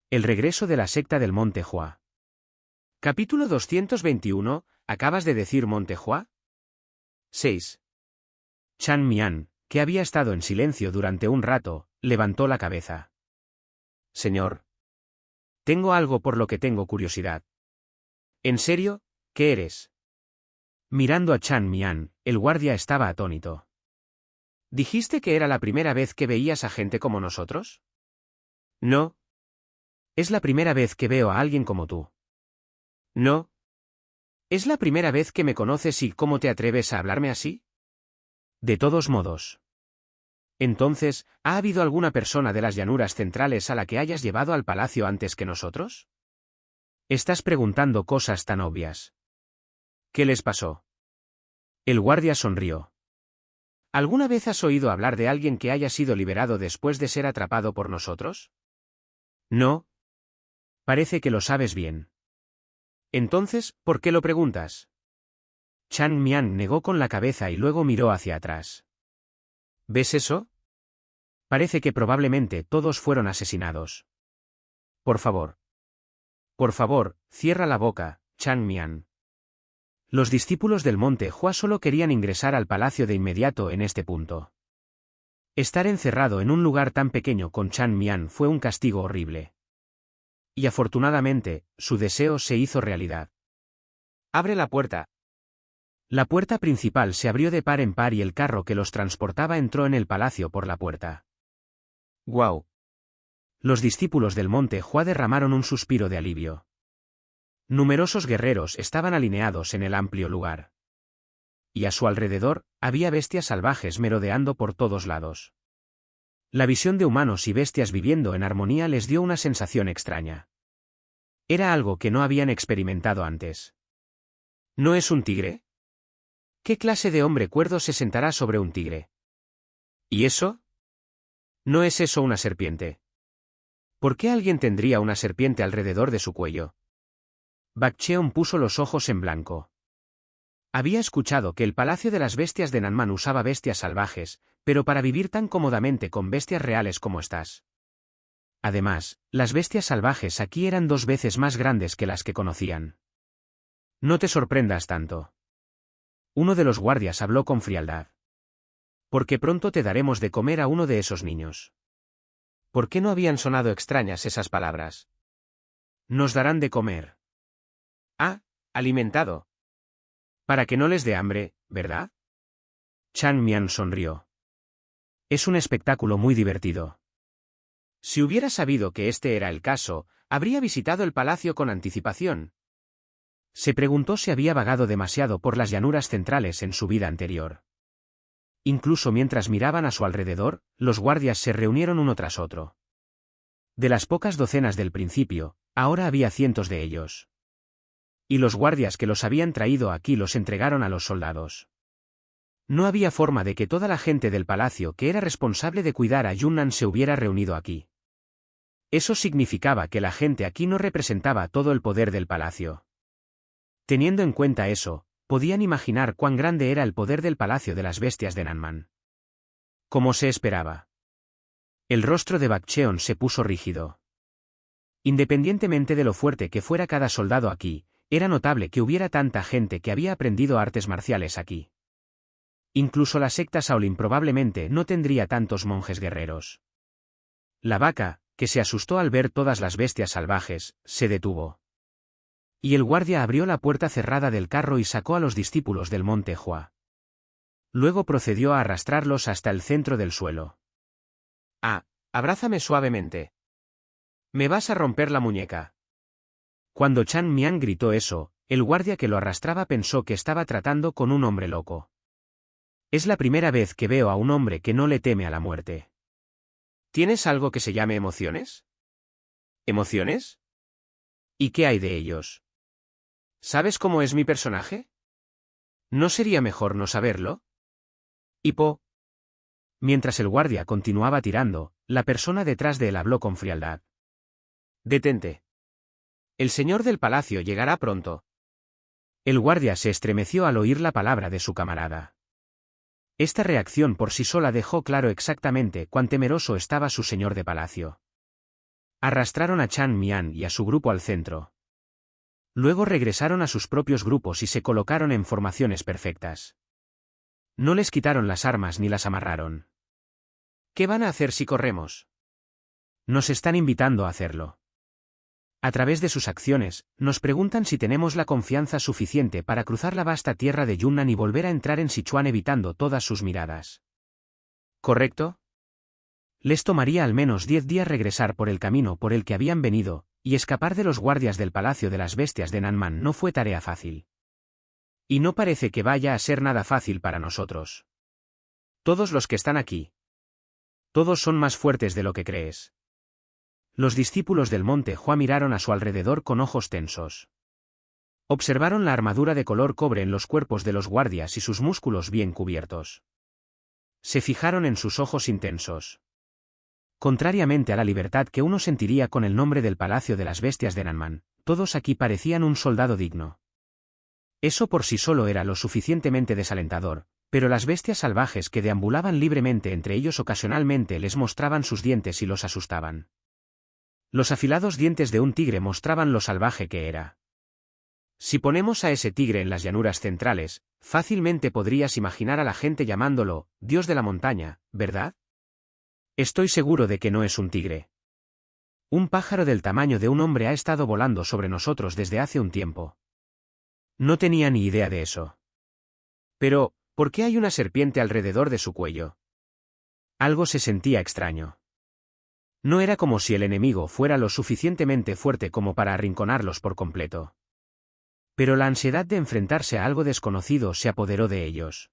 El regreso de la secta del Monte Hua. Capítulo 221, ¿acabas de decir Monte Hua? 6. Chan Mian, que había estado en silencio durante un rato, levantó la cabeza. Señor. Tengo algo por lo que tengo curiosidad. ¿En serio? ¿Qué eres? Mirando a Chan Mian, el guardia estaba atónito. ¿Dijiste que era la primera vez que veías a gente como nosotros? No. Es la primera vez que veo a alguien como tú. No. ¿Es la primera vez que me conoces y cómo te atreves a hablarme así? De todos modos. Entonces, ¿ha habido alguna persona de las llanuras centrales a la que hayas llevado al palacio antes que nosotros? Estás preguntando cosas tan obvias. ¿Qué les pasó? El guardia sonrió. ¿Alguna vez has oído hablar de alguien que haya sido liberado después de ser atrapado por nosotros? No. Parece que lo sabes bien. Entonces, ¿por qué lo preguntas? Chan Mian negó con la cabeza y luego miró hacia atrás. ¿Ves eso? Parece que probablemente todos fueron asesinados. Por favor. Por favor, cierra la boca, Chan Mian. Los discípulos del Monte Hua solo querían ingresar al palacio de inmediato en este punto. Estar encerrado en un lugar tan pequeño con Chan Mian fue un castigo horrible. Y afortunadamente, su deseo se hizo realidad. Abre la puerta. La puerta principal se abrió de par en par y el carro que los transportaba entró en el palacio por la puerta. ¡Guau! Los discípulos del Monte Hua derramaron un suspiro de alivio. Numerosos guerreros estaban alineados en el amplio lugar. Y a su alrededor, había bestias salvajes merodeando por todos lados. La visión de humanos y bestias viviendo en armonía les dio una sensación extraña. Era algo que no habían experimentado antes. ¿No es un tigre? ¿Qué clase de hombre cuerdo se sentará sobre un tigre? ¿Y eso? ¿No es eso una serpiente? ¿Por qué alguien tendría una serpiente alrededor de su cuello? Bak Cheon puso los ojos en blanco. Había escuchado que el Palacio de las Bestias de Nanman usaba bestias salvajes, pero para vivir tan cómodamente con bestias reales como estas. Además, las bestias salvajes aquí eran 2 veces más grandes que las que conocían. No te sorprendas tanto. Uno de los guardias habló con frialdad. Porque pronto te daremos de comer a uno de esos niños. ¿Por qué no habían sonado extrañas esas palabras? Nos darán de comer. Ah, alimentado. Para que no les dé hambre, ¿verdad? Chan Mian sonrió. Es un espectáculo muy divertido. Si hubiera sabido que este era el caso, habría visitado el palacio con anticipación. Se preguntó si había vagado demasiado por las llanuras centrales en su vida anterior. Incluso mientras miraban a su alrededor, los guardias se reunieron uno tras otro. De las pocas docenas del principio, ahora había cientos de ellos. Y los guardias que los habían traído aquí los entregaron a los soldados. No había forma de que toda la gente del palacio que era responsable de cuidar a Yunnan se hubiera reunido aquí. Eso significaba que la gente aquí no representaba todo el poder del palacio. Teniendo en cuenta eso, podían imaginar cuán grande era el poder del Palacio de las Bestias de Nanman. Como se esperaba. El rostro de Bak Cheon se puso rígido. Independientemente de lo fuerte que fuera cada soldado aquí, era notable que hubiera tanta gente que había aprendido artes marciales aquí. Incluso la secta Shaolin probablemente no tendría tantos monjes guerreros. La vaca, que se asustó al ver todas las bestias salvajes, se detuvo. Y el guardia abrió la puerta cerrada del carro y sacó a los discípulos del Monte Hua. Luego procedió a arrastrarlos hasta el centro del suelo. Ah, abrázame suavemente. Me vas a romper la muñeca. Cuando Chan Mian gritó eso, el guardia que lo arrastraba pensó que estaba tratando con un hombre loco. Es la primera vez que veo a un hombre que no le teme a la muerte. ¿Tienes algo que se llame emociones? ¿Emociones? ¿Y qué hay de ellos? ¿Sabes cómo es mi personaje? ¿No sería mejor no saberlo? Hipo. Mientras el guardia continuaba tirando, la persona detrás de él habló con frialdad. Detente. El señor del palacio llegará pronto. El guardia se estremeció al oír la palabra de su camarada. Esta reacción por sí sola dejó claro exactamente cuán temeroso estaba su señor de palacio. Arrastraron a Chan Mian y a su grupo al centro. Luego regresaron a sus propios grupos y se colocaron en formaciones perfectas. No les quitaron las armas ni las amarraron. ¿Qué van a hacer si corremos? Nos están invitando a hacerlo. A través de sus acciones, nos preguntan si tenemos la confianza suficiente para cruzar la vasta tierra de Yunnan y volver a entrar en Sichuan evitando todas sus miradas. ¿Correcto? Les tomaría al menos 10 días regresar por el camino por el que habían venido, y escapar de los guardias del Palacio de las Bestias de Nanman no fue tarea fácil. Y no parece que vaya a ser nada fácil para nosotros. Todos los que están aquí. Todos son más fuertes de lo que crees. Los discípulos del monte Hua miraron a su alrededor con ojos tensos. Observaron la armadura de color cobre en los cuerpos de los guardias y sus músculos bien cubiertos. Se fijaron en sus ojos intensos. Contrariamente a la libertad que uno sentiría con el nombre del Palacio de las Bestias de Nanman, todos aquí parecían un soldado digno. Eso por sí solo era lo suficientemente desalentador, pero las bestias salvajes que deambulaban libremente entre ellos ocasionalmente les mostraban sus dientes y los asustaban. Los afilados dientes de un tigre mostraban lo salvaje que era. Si ponemos a ese tigre en las llanuras centrales, fácilmente podrías imaginar a la gente llamándolo Dios de la montaña, ¿verdad? Estoy seguro de que no es un tigre. Un pájaro del tamaño de un hombre ha estado volando sobre nosotros desde hace un tiempo. No tenía ni idea de eso. Pero, ¿por qué hay una serpiente alrededor de su cuello? Algo se sentía extraño. No era como si el enemigo fuera lo suficientemente fuerte como para arrinconarlos por completo. Pero la ansiedad de enfrentarse a algo desconocido se apoderó de ellos.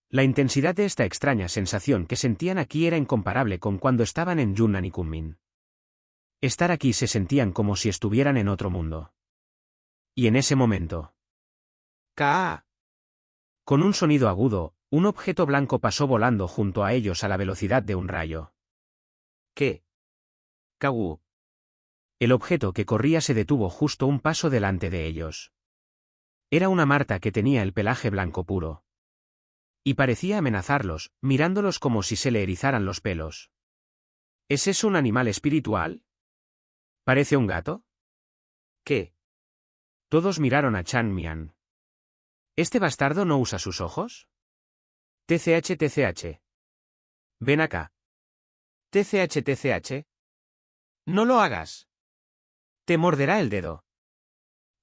La intensidad de esta extraña sensación que sentían aquí era incomparable con cuando estaban en Yunnan y Kunming. Estar aquí se sentían como si estuvieran en otro mundo. Y en ese momento... ¡Kaa! Con un sonido agudo, un objeto blanco pasó volando junto a ellos a la velocidad de un rayo. ¿Qué? Kawu. El objeto que corría se detuvo justo un paso delante de ellos. Era una marta que tenía el pelaje blanco puro. Y parecía amenazarlos, mirándolos como si se le erizaran los pelos. ¿Es eso un animal espiritual? ¿Parece un gato? ¿Qué? Todos miraron a Chan Mian. ¿Este bastardo no usa sus ojos? TCH. Ven acá. TCH. No lo hagas. Te morderá el dedo.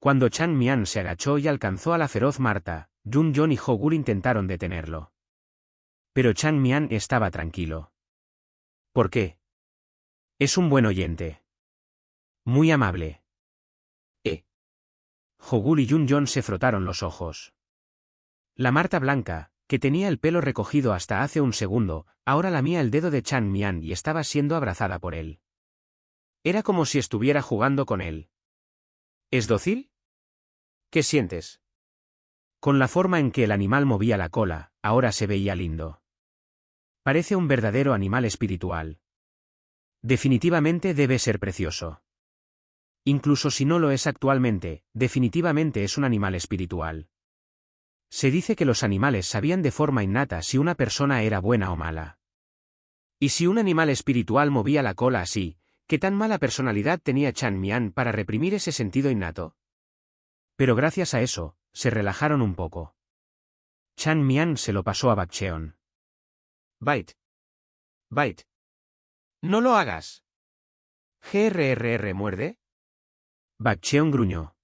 Cuando Chan Mian se agachó y alcanzó a la feroz Marta, Yun Yon y Hogul intentaron detenerlo. Pero Chan Mian estaba tranquilo. ¿Por qué? Es un buen oyente. Muy amable. Hogul y Yun Yon se frotaron los ojos. La Marta blanca, que tenía el pelo recogido hasta hace un segundo, ahora lamía el dedo de Chan Mian y estaba siendo abrazada por él. Era como si estuviera jugando con él. ¿Es dócil? ¿Qué sientes? Con la forma en que el animal movía la cola, ahora se veía lindo. Parece un verdadero animal espiritual. Definitivamente debe ser precioso. Incluso si no lo es actualmente, definitivamente es un animal espiritual. Se dice que los animales sabían de forma innata si una persona era buena o mala. Y si un animal espiritual movía la cola así, ¿qué tan mala personalidad tenía Chan Mian para reprimir ese sentido innato? Pero gracias a eso, se relajaron un poco. Chan Mian se lo pasó a Bakcheon. Bite. No lo hagas. ¿GRRR muerde? Bakcheon gruñó.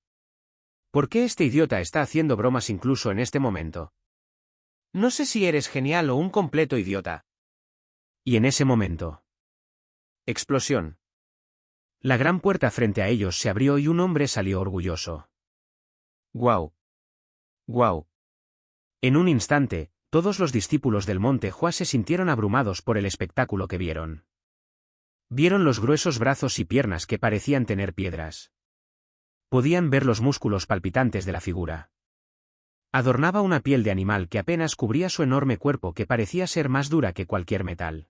¿Por qué este idiota está haciendo bromas incluso en este momento? No sé si eres genial o un completo idiota. Y en ese momento... Explosión. La gran puerta frente a ellos se abrió y un hombre salió orgulloso. ¡Guau! En un instante, todos los discípulos del monte Hua se sintieron abrumados por el espectáculo que vieron. Vieron los gruesos brazos y piernas que parecían tener piedras. Podían ver los músculos palpitantes de la figura. Adornaba una piel de animal que apenas cubría su enorme cuerpo que parecía ser más dura que cualquier metal.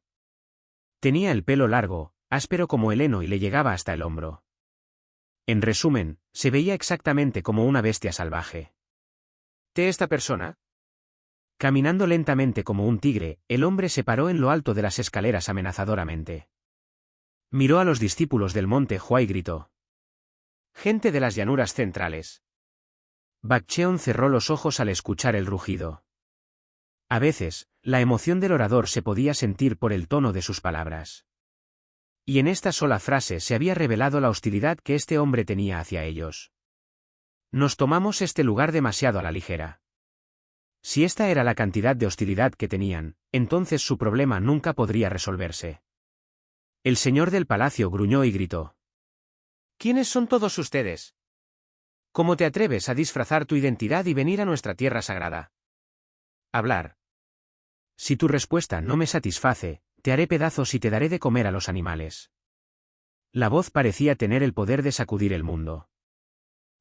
Tenía el pelo largo, áspero como el heno y le llegaba hasta el hombro. En resumen, se veía exactamente como una bestia salvaje. ¿Esta persona? Caminando lentamente como un tigre, el hombre se paró en lo alto de las escaleras amenazadoramente. Miró a los discípulos del monte Hua y gritó. Gente de las llanuras centrales. Bakcheon cerró los ojos al escuchar el rugido. A veces, la emoción del orador se podía sentir por el tono de sus palabras. Y en esta sola frase se había revelado la hostilidad que este hombre tenía hacia ellos. Nos tomamos este lugar demasiado a la ligera. Si esta era la cantidad de hostilidad que tenían, entonces su problema nunca podría resolverse. El señor del palacio gruñó y gritó. ¿Quiénes son todos ustedes? ¿Cómo te atreves a disfrazar tu identidad y venir a nuestra tierra sagrada? Hablar. Si tu respuesta no me satisface, te haré pedazos y te daré de comer a los animales. La voz parecía tener el poder de sacudir el mundo.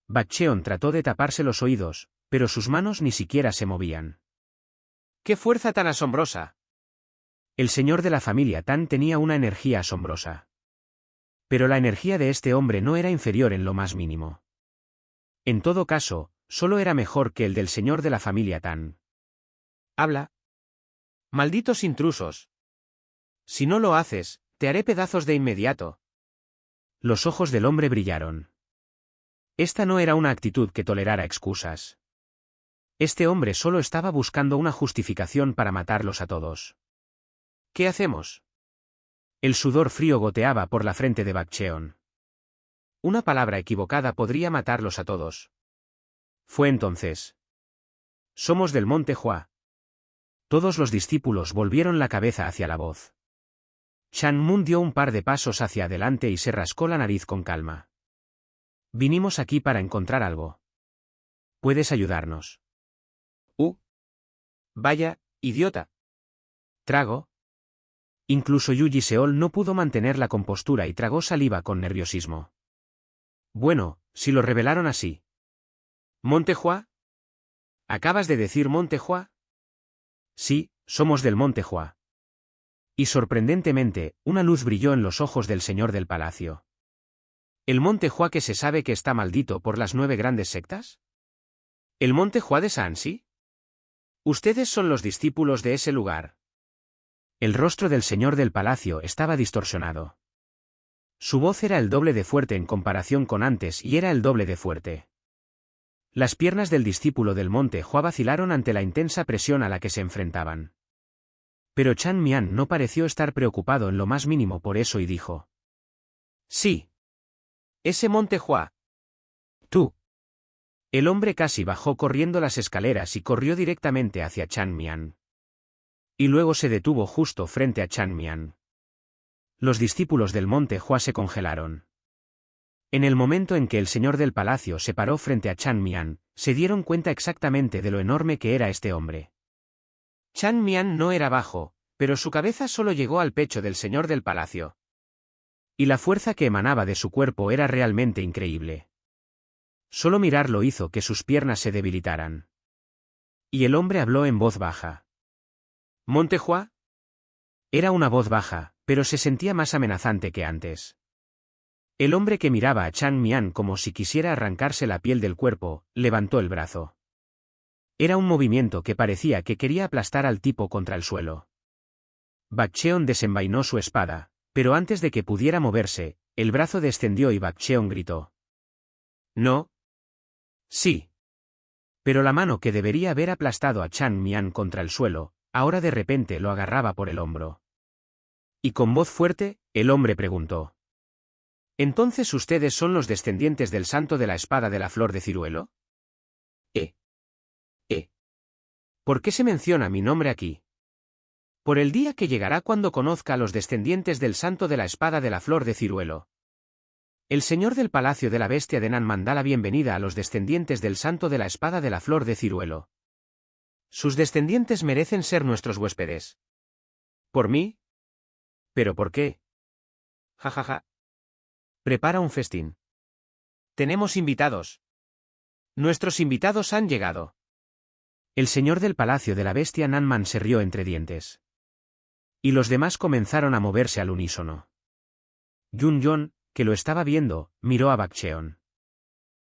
Bakcheon trató de taparse los oídos, pero sus manos ni siquiera se movían. ¡Qué fuerza tan asombrosa! El señor de la familia Tan tenía una energía asombrosa. Pero la energía de este hombre no era inferior en lo más mínimo. En todo caso, solo era mejor que el del señor de la familia Tan. Habla. Malditos intrusos. Si no lo haces, te haré pedazos de inmediato. Los ojos del hombre brillaron. Esta no era una actitud que tolerara excusas. Este hombre solo estaba buscando una justificación para matarlos a todos. ¿Qué hacemos? El sudor frío goteaba por la frente de Bakcheon. Una palabra equivocada podría matarlos a todos. Fue entonces. Somos del monte Hua. Todos los discípulos volvieron la cabeza hacia la voz. Chan Mun dio un par de pasos hacia adelante y se rascó la nariz con calma. Vinimos aquí para encontrar algo. ¿Puedes ayudarnos? Vaya, idiota. Trago. Incluso Yuji Seol no pudo mantener la compostura y tragó saliva con nerviosismo. Bueno, si lo revelaron así. ¿Monte Hua? ¿Acabas de decir Monte Hua? Sí, somos del monte Hua. Y sorprendentemente, una luz brilló en los ojos del señor del palacio. ¿El monte Hua que se sabe que está maldito por las 9 grandes sectas? ¿El monte Hua de Sanxi? Ustedes son los discípulos de ese lugar. El rostro del señor del palacio estaba distorsionado. Su voz era el doble de fuerte en comparación con antes y era el doble de fuerte. Las piernas del discípulo del monte Hua vacilaron ante la intensa presión a la que se enfrentaban. Pero Chan Mian no pareció estar preocupado en lo más mínimo por eso y dijo. Sí. Ese monte Hua. Tú. El hombre casi bajó corriendo las escaleras y corrió directamente hacia Chan Mian. Y luego se detuvo justo frente a Chan Mian. Los discípulos del monte Hua se congelaron. En el momento en que el señor del palacio se paró frente a Chan Mian, se dieron cuenta exactamente de lo enorme que era este hombre. Chan Mian no era bajo, pero su cabeza solo llegó al pecho del señor del palacio. Y la fuerza que emanaba de su cuerpo era realmente increíble. Solo mirarlo hizo que sus piernas se debilitaran. Y el hombre habló en voz baja. ¿Monte Hua? Era una voz baja, pero se sentía más amenazante que antes. El hombre que miraba a Chan Mian como si quisiera arrancarse la piel del cuerpo, levantó el brazo. Era un movimiento que parecía que quería aplastar al tipo contra el suelo. Bakcheon desenvainó su espada, pero antes de que pudiera moverse, el brazo descendió y Bakcheon gritó. No. Sí. Pero la mano que debería haber aplastado a Chan Mian contra el suelo, ahora de repente lo agarraba por el hombro. Y con voz fuerte, el hombre preguntó. ¿Entonces ustedes son los descendientes del santo de la espada de la flor de ciruelo? ¿Por qué se menciona mi nombre aquí? Por el día que llegará cuando conozca a los descendientes del santo de la espada de la flor de ciruelo. El señor del palacio de la bestia de Nan da la bienvenida a los descendientes del santo de la espada de la flor de ciruelo. Sus descendientes merecen ser nuestros huéspedes. ¿Por mí? ¿Pero por qué? Jajaja. Prepara un festín. Tenemos invitados. Nuestros invitados han llegado. El señor del palacio de la bestia Nanman se rió entre dientes. Y los demás comenzaron a moverse al unísono. Yun-yon, que lo estaba viendo, miró a Bakcheon.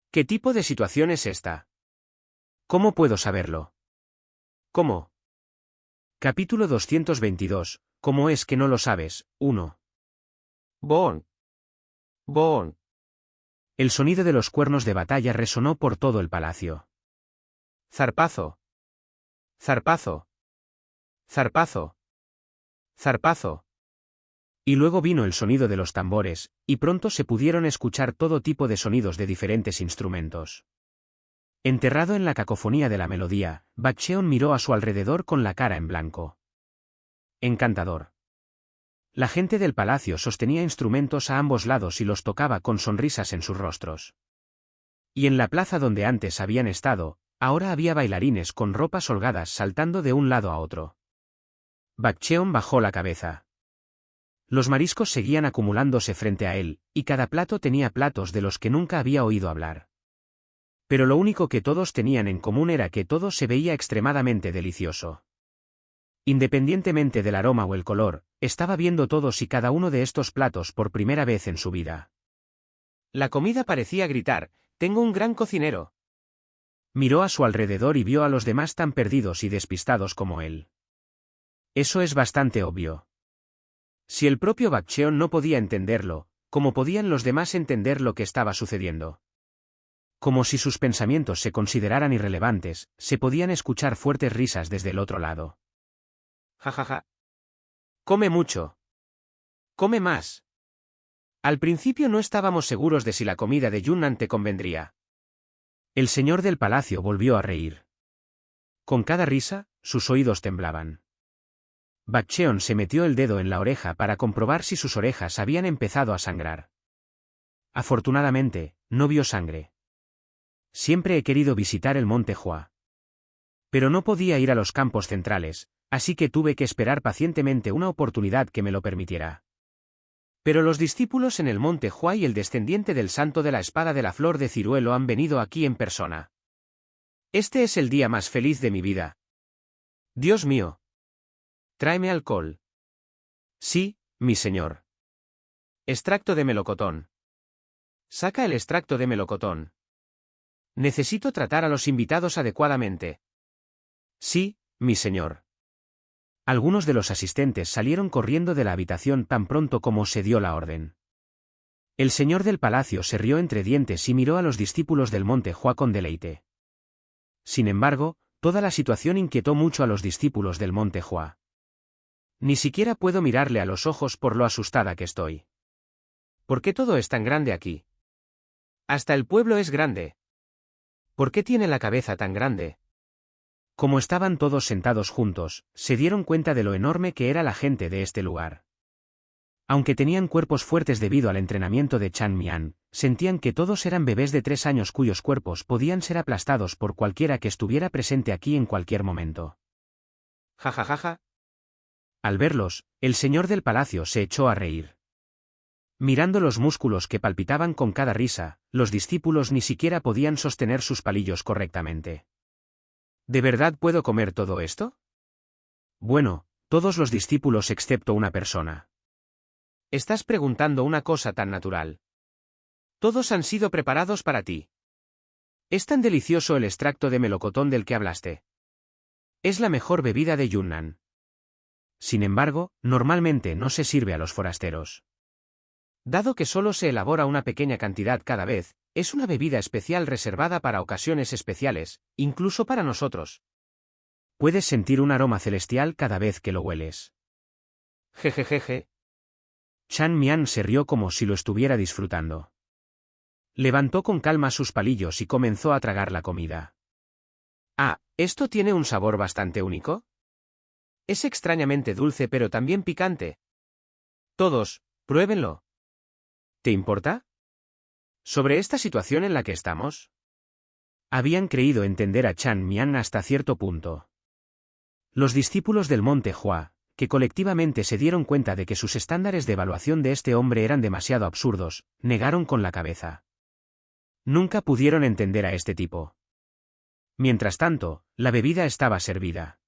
¿Qué tipo de situación es esta? ¿Cómo puedo saberlo? ¿Cómo? Capítulo 222, ¿cómo es que no lo sabes? 1. Boon. Boon. El sonido de los cuernos de batalla resonó por todo el palacio. Zarpazo. Zarpazo. Zarpazo. Zarpazo. Y luego vino el sonido de los tambores, y pronto se pudieron escuchar todo tipo de sonidos de diferentes instrumentos. Enterrado en la cacofonía de la melodía, Bakcheon miró a su alrededor con la cara en blanco. Encantador. La gente del palacio sostenía instrumentos a ambos lados y los tocaba con sonrisas en sus rostros. Y en la plaza donde antes habían estado, ahora había bailarines con ropas holgadas saltando de un lado a otro. Bakcheon bajó la cabeza. Los mariscos seguían acumulándose frente a él, y cada plato tenía platos de los que nunca había oído hablar. Pero lo único que todos tenían en común era que todo se veía extremadamente delicioso. Independientemente del aroma o el color, estaba viendo todos y cada uno de estos platos por primera vez en su vida. La comida parecía gritar: «¡Tengo un gran cocinero!». Miró a su alrededor y vio a los demás tan perdidos y despistados como él. Eso es bastante obvio. Si el propio Bakcheon no podía entenderlo, ¿cómo podían los demás entender lo que estaba sucediendo? Como si sus pensamientos se consideraran irrelevantes, se podían escuchar fuertes risas desde el otro lado. Ja ja ja. Come mucho. Come más. Al principio no estábamos seguros de si la comida de Yunnan te convendría. El señor del palacio volvió a reír. Con cada risa, sus oídos temblaban. Bakcheon se metió el dedo en la oreja para comprobar si sus orejas habían empezado a sangrar. Afortunadamente, no vio sangre. Siempre he querido visitar el monte Hua. Pero no podía ir a los campos centrales, así que tuve que esperar pacientemente una oportunidad que me lo permitiera. Pero los discípulos en el monte Hua y el descendiente del santo de la espada de la flor de ciruelo han venido aquí en persona. Este es el día más feliz de mi vida. Dios mío. Tráeme alcohol. Sí, mi señor. Extracto de melocotón. Saca el extracto de melocotón. Necesito tratar a los invitados adecuadamente. Sí, mi señor. Algunos de los asistentes salieron corriendo de la habitación tan pronto como se dio la orden. El señor del palacio se rió entre dientes y miró a los discípulos del monte Hua con deleite. Sin embargo, toda la situación inquietó mucho a los discípulos del monte Hua. Ni siquiera puedo mirarle a los ojos por lo asustada que estoy. ¿Por qué todo es tan grande aquí? Hasta el pueblo es grande. ¿Por qué tiene la cabeza tan grande? Como estaban todos sentados juntos, se dieron cuenta de lo enorme que era la gente de este lugar. Aunque tenían cuerpos fuertes debido al entrenamiento de Chan Mian, sentían que todos eran bebés de 3 años cuyos cuerpos podían ser aplastados por cualquiera que estuviera presente aquí en cualquier momento. Ja ja ja ja. Al verlos, el señor del palacio se echó a reír. Mirando los músculos que palpitaban con cada risa, los discípulos ni siquiera podían sostener sus palillos correctamente. ¿De verdad puedo comer todo esto? Bueno, todos los discípulos excepto una persona. Estás preguntando una cosa tan natural. Todos han sido preparados para ti. ¿Es tan delicioso el extracto de melocotón del que hablaste? Es la mejor bebida de Yunnan. Sin embargo, normalmente no se sirve a los forasteros. Dado que solo se elabora una pequeña cantidad cada vez, es una bebida especial reservada para ocasiones especiales, incluso para nosotros. Puedes sentir un aroma celestial cada vez que lo hueles. Jejejeje. Chan Mian se rió como si lo estuviera disfrutando. Levantó con calma sus palillos y comenzó a tragar la comida. Ah, ¿esto tiene un sabor bastante único? Es extrañamente dulce pero también picante. Todos, pruébenlo. ¿Te importa? ¿Sobre esta situación en la que estamos? Habían creído entender a Chan Mian hasta cierto punto. Los discípulos del monte Hua, que colectivamente se dieron cuenta de que sus estándares de evaluación de este hombre eran demasiado absurdos, negaron con la cabeza. Nunca pudieron entender a este tipo. Mientras tanto, la bebida estaba servida.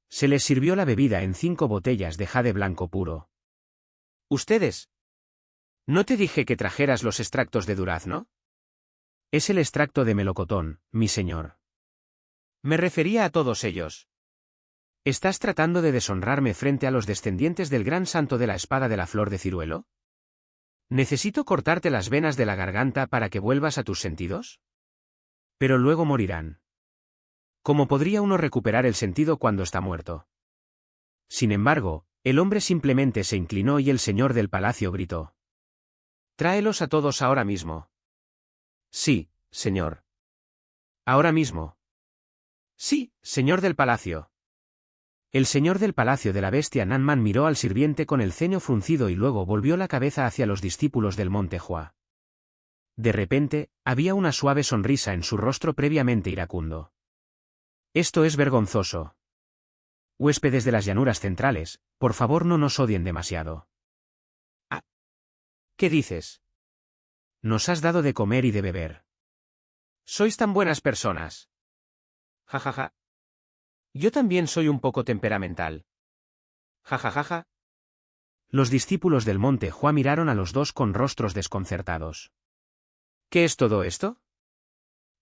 Se les sirvió la bebida en 5 botellas de jade blanco puro. ¿Ustedes? ¿No te dije que trajeras los extractos de durazno? Es el extracto de melocotón, mi señor. Me refería a todos ellos. ¿Estás tratando de deshonrarme frente a los descendientes del gran santo de la espada de la flor de ciruelo? ¿Necesito cortarte las venas de la garganta para que vuelvas a tus sentidos? Pero luego morirán. ¿Cómo podría uno recuperar el sentido cuando está muerto? Sin embargo, el hombre simplemente se inclinó y el señor del palacio gritó: «Tráelos a todos ahora mismo». «Sí, señor». «Ahora mismo». «Sí, señor del palacio». El señor del palacio de la bestia Nanman miró al sirviente con el ceño fruncido y luego volvió la cabeza hacia los discípulos del monte Hua. De repente, había una suave sonrisa en su rostro previamente iracundo. «Esto es vergonzoso. Huéspedes de las llanuras centrales, por favor no nos odien demasiado». «Ah. ¿Qué dices? Nos has dado de comer y de beber. Sois tan buenas personas». «Ja ja ja. Yo también soy un poco temperamental». «Ja ja ja ja». Los discípulos del monte Hua miraron a los dos con rostros desconcertados. ¿Qué es todo esto?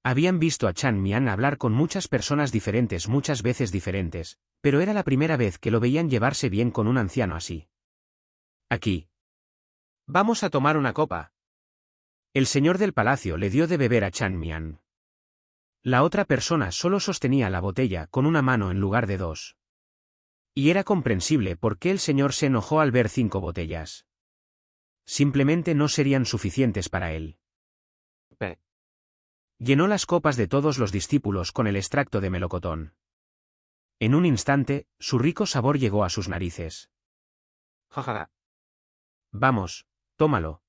Habían visto a Chan Mian hablar con muchas personas diferentes muchas veces diferentes, pero era la primera vez que lo veían llevarse bien con un anciano así. «Aquí. Vamos a tomar una copa». El señor del palacio le dio de beber a Chan Mian. La otra persona solo sostenía la botella con una mano en lugar de dos. Y era comprensible por qué el señor se enojó al ver 5 botellas. Simplemente no serían suficientes para él. Llenó las copas de todos los discípulos con el extracto de melocotón. En un instante, su rico sabor llegó a sus narices. «Jajaja. Vamos, tómalo».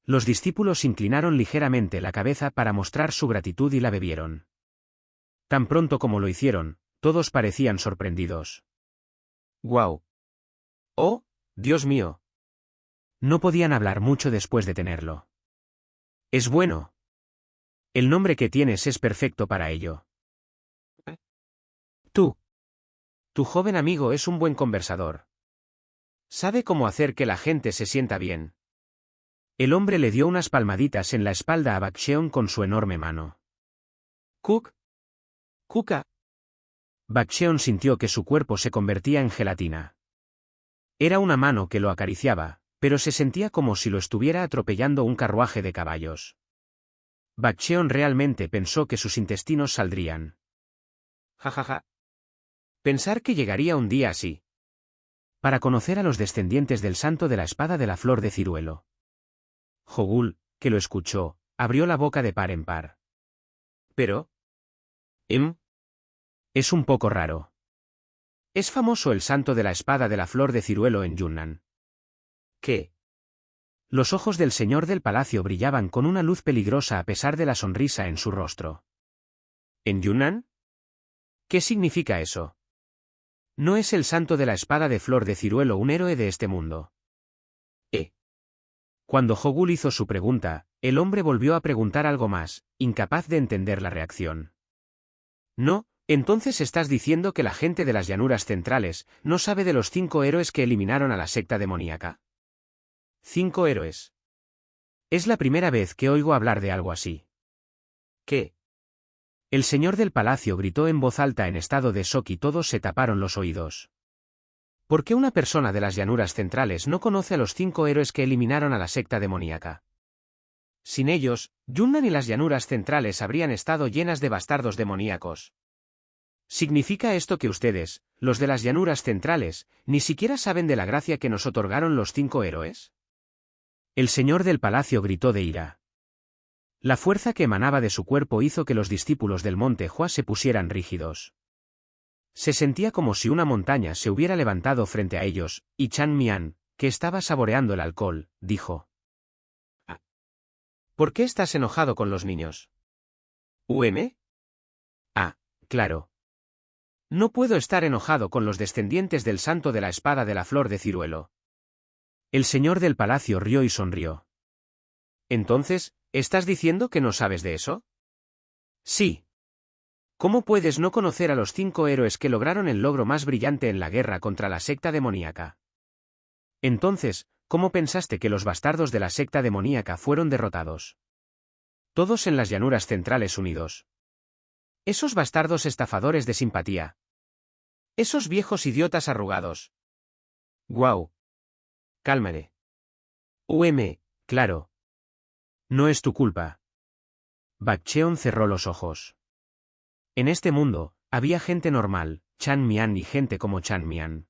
Los discípulos inclinaron ligeramente la cabeza para mostrar su gratitud y la bebieron. Tan pronto como lo hicieron, todos parecían sorprendidos. «¡Guau! ¡Oh, Dios mío!». No podían hablar mucho después de tenerlo. «Es bueno. El nombre que tienes es perfecto para ello». «Tú. Tu joven amigo es un buen conversador. Sabe cómo hacer que la gente se sienta bien». El hombre le dio unas palmaditas en la espalda a Bakcheon con su enorme mano. «Cook. Kuka». Bakcheon sintió que su cuerpo se convertía en gelatina. Era una mano que lo acariciaba, pero se sentía como si lo estuviera atropellando un carruaje de caballos. Bakcheon realmente pensó que sus intestinos saldrían. «Jajaja. Pensar que llegaría un día así. Para conocer a los descendientes del santo de la espada de la flor de ciruelo». Hogul, que lo escuchó, abrió la boca de par en par. «Pero... es un poco raro. Es famoso el santo de la espada de la flor de ciruelo en Yunnan». «¿Qué?». Los ojos del señor del palacio brillaban con una luz peligrosa a pesar de la sonrisa en su rostro. «¿En Yunnan? ¿Qué significa eso? ¿No es el santo de la espada de flor de ciruelo un héroe de este mundo?». Cuando Hogul hizo su pregunta, el hombre volvió a preguntar algo más, incapaz de entender la reacción. «No, entonces estás diciendo que la gente de las llanuras centrales no sabe de los 5 héroes que eliminaron a la secta demoníaca». «¿5 héroes? Es la primera vez que oigo hablar de algo así». «¿Qué?». El señor del palacio gritó en voz alta en estado de shock y todos se taparon los oídos. ¿Por qué una persona de las llanuras centrales no conoce a los 5 héroes que eliminaron a la secta demoníaca? Sin ellos, Yunnan y las llanuras centrales habrían estado llenas de bastardos demoníacos. ¿Significa esto que ustedes, los de las llanuras centrales, ni siquiera saben de la gracia que nos otorgaron los 5 héroes? El señor del palacio gritó de ira. La fuerza que emanaba de su cuerpo hizo que los discípulos del monte Hua se pusieran rígidos. Se sentía como si una montaña se hubiera levantado frente a ellos, y Chan Mian, que estaba saboreando el alcohol, dijo: «¿Por qué estás enojado con los niños?». «Ah, claro. No puedo estar enojado con los descendientes del santo de la espada de la flor de ciruelo». El señor del palacio rió y sonrió. «Entonces, ¿estás diciendo que no sabes de eso?». «Sí. ¿Cómo puedes no conocer a los 5 héroes que lograron el logro más brillante en la guerra contra la secta demoníaca? Entonces, ¿cómo pensaste que los bastardos de la secta demoníaca fueron derrotados? Todos en las llanuras centrales unidos. Esos bastardos estafadores de simpatía. Esos viejos idiotas arrugados». «Guau. Cálmate. Claro. No es tu culpa. Bakcheon cerró los ojos. En este mundo, había gente normal, Chan Mian y gente como Chan Mian.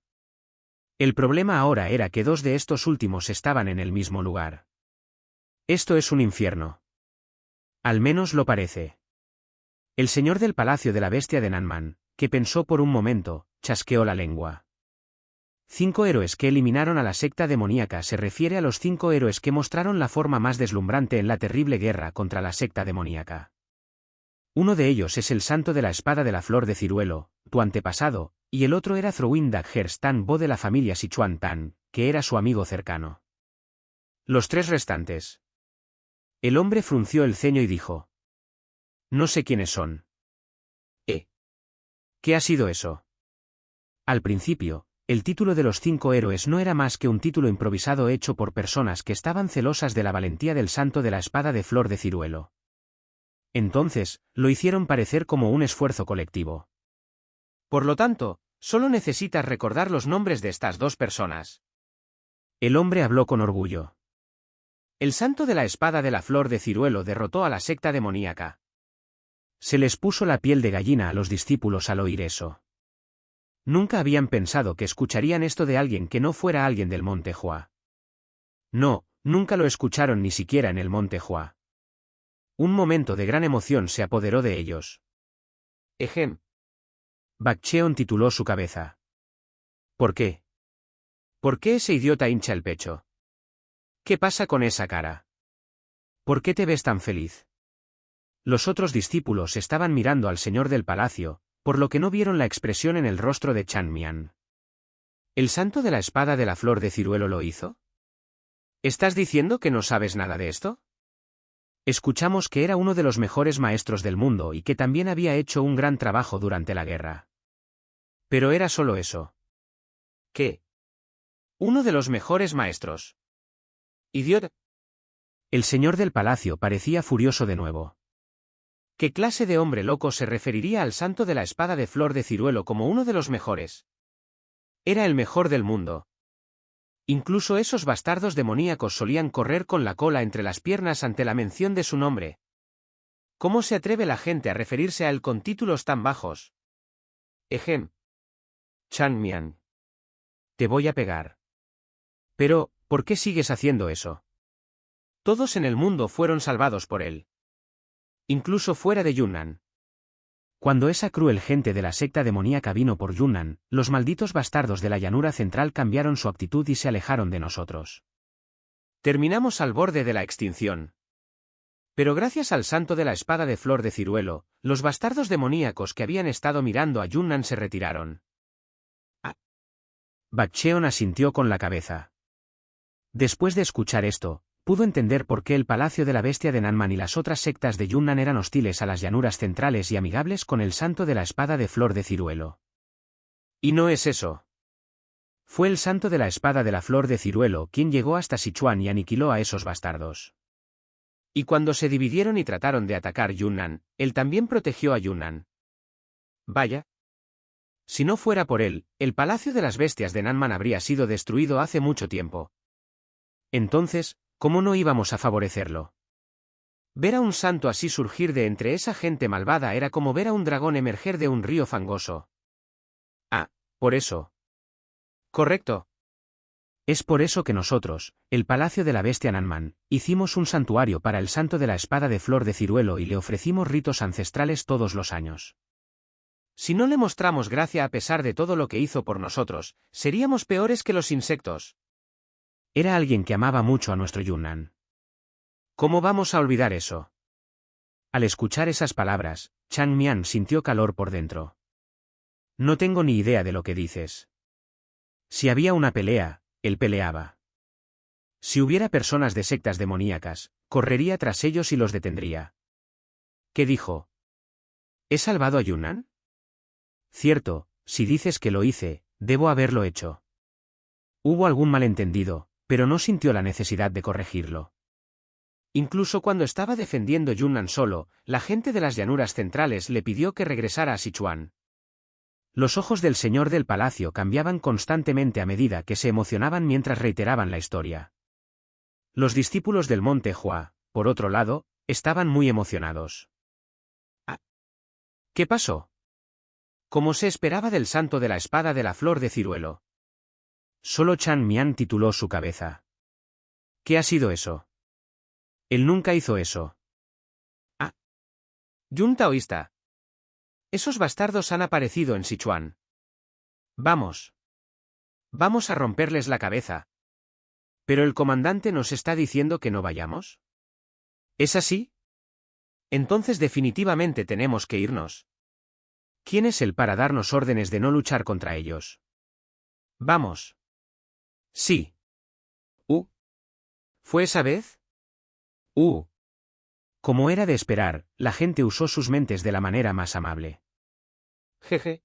El problema ahora era que dos de estos últimos estaban en el mismo lugar. Esto es un infierno. Al menos lo parece. El señor del palacio de la bestia de Nanman, que pensó por un momento, chasqueó la lengua. 5 héroes que eliminaron a la secta demoníaca se refiere a los 5 héroes que mostraron la forma más deslumbrante en la terrible guerra contra la secta demoníaca. Uno de ellos es el santo de la espada de la flor de ciruelo, tu antepasado, y el otro era Zrouin Daggers Tan Bo de la familia Sichuan Tan, que era su amigo cercano. Los 3 restantes. El hombre frunció el ceño y dijo: No sé quiénes son. ¿Qué ha sido eso? Al principio, el título de los 5 héroes no era más que un título improvisado hecho por personas que estaban celosas de la valentía del santo de la espada de flor de ciruelo. Entonces, lo hicieron parecer como un esfuerzo colectivo. Por lo tanto, solo necesitas recordar los nombres de estas 2 personas. El hombre habló con orgullo. El santo de la espada de la flor de ciruelo derrotó a la secta demoníaca. Se les puso la piel de gallina a los discípulos al oír eso. Nunca habían pensado que escucharían esto de alguien que no fuera alguien del Monte Hua. No, nunca lo escucharon ni siquiera en el Monte Hua. Un momento de gran emoción se apoderó de ellos. Ejem. Bakcheon tituló su cabeza. ¿Por qué? ¿Por qué ese idiota hincha el pecho? ¿Qué pasa con esa cara? ¿Por qué te ves tan feliz? Los otros discípulos estaban mirando al señor del palacio, por lo que no vieron la expresión en el rostro de Chan Mian. ¿El santo de la espada de la flor de ciruelo lo hizo? ¿Estás diciendo que no sabes nada de esto? Escuchamos que era uno de los mejores maestros del mundo y que también había hecho un gran trabajo durante la guerra. Pero era solo eso. ¿Qué? Uno de los mejores maestros. Idiota. El señor del palacio parecía furioso de nuevo. ¿Qué clase de hombre loco se referiría al santo de la espada de flor de ciruelo como uno de los mejores? Era el mejor del mundo. Incluso esos bastardos demoníacos solían correr con la cola entre las piernas ante la mención de su nombre. ¿Cómo se atreve la gente a referirse a él con títulos tan bajos? Ejem. Chan Mian. Te voy a pegar. Pero, ¿por qué sigues haciendo eso? Todos en el mundo fueron salvados por él. Incluso fuera de Yunnan. Cuando esa cruel gente de la secta demoníaca vino por Yunnan, los malditos bastardos de la llanura central cambiaron su actitud y se alejaron de nosotros. Terminamos al borde de la extinción. Pero gracias al santo de la espada de flor de ciruelo, los bastardos demoníacos que habían estado mirando a Yunnan se retiraron. Bakcheon asintió con la cabeza. Después de escuchar esto, pudo entender por qué el palacio de la bestia de Nanman y las otras sectas de Yunnan eran hostiles a las llanuras centrales y amigables con el santo de la espada de flor de ciruelo. Y no es eso. Fue el santo de la espada de la flor de ciruelo quien llegó hasta Sichuan y aniquiló a esos bastardos. Y cuando se dividieron y trataron de atacar Yunnan, él también protegió a Yunnan. Vaya. Si no fuera por él, el palacio de las bestias de Nanman habría sido destruido hace mucho tiempo. Entonces, ¿cómo no íbamos a favorecerlo? Ver a un santo así surgir de entre esa gente malvada era como ver a un dragón emerger de un río fangoso. Ah, por eso. Correcto. Es por eso que nosotros, el palacio de la bestia Nanman, hicimos un santuario para el santo de la espada de flor de ciruelo y le ofrecimos ritos ancestrales todos los años. Si no le mostramos gracia a pesar de todo lo que hizo por nosotros, seríamos peores que los insectos. Era alguien que amaba mucho a nuestro Yunnan. ¿Cómo vamos a olvidar eso? Al escuchar esas palabras, Chan Mian sintió calor por dentro. No tengo ni idea de lo que dices. Si había una pelea, él peleaba. Si hubiera personas de sectas demoníacas, correría tras ellos y los detendría. ¿Qué dijo? ¿He salvado a Yunnan? Cierto, si dices que lo hice, debo haberlo hecho. Hubo algún malentendido, pero no sintió la necesidad de corregirlo. Incluso cuando estaba defendiendo Yunnan solo, la gente de las llanuras centrales le pidió que regresara a Sichuan. Los ojos del señor del palacio cambiaban constantemente a medida que se emocionaban mientras reiteraban la historia. Los discípulos del monte Hua, por otro lado, estaban muy emocionados. Ah, ¿Qué pasó? Como se esperaba del santo de la espada de la flor de ciruelo. Solo Chan Mian tituló su cabeza. ¿Qué ha sido eso? Él nunca hizo eso. ah, Yun taoísta. Esos bastardos han aparecido en Sichuan. Vamos. Vamos a romperles la cabeza. ¿Pero el comandante nos está diciendo que no vayamos? ¿Es así? Entonces definitivamente tenemos que irnos. ¿Quién es él para darnos órdenes de no luchar contra ellos? Vamos. Sí. ¿Fue esa vez? Como era de esperar, la gente usó sus mentes de la manera más amable. Jeje.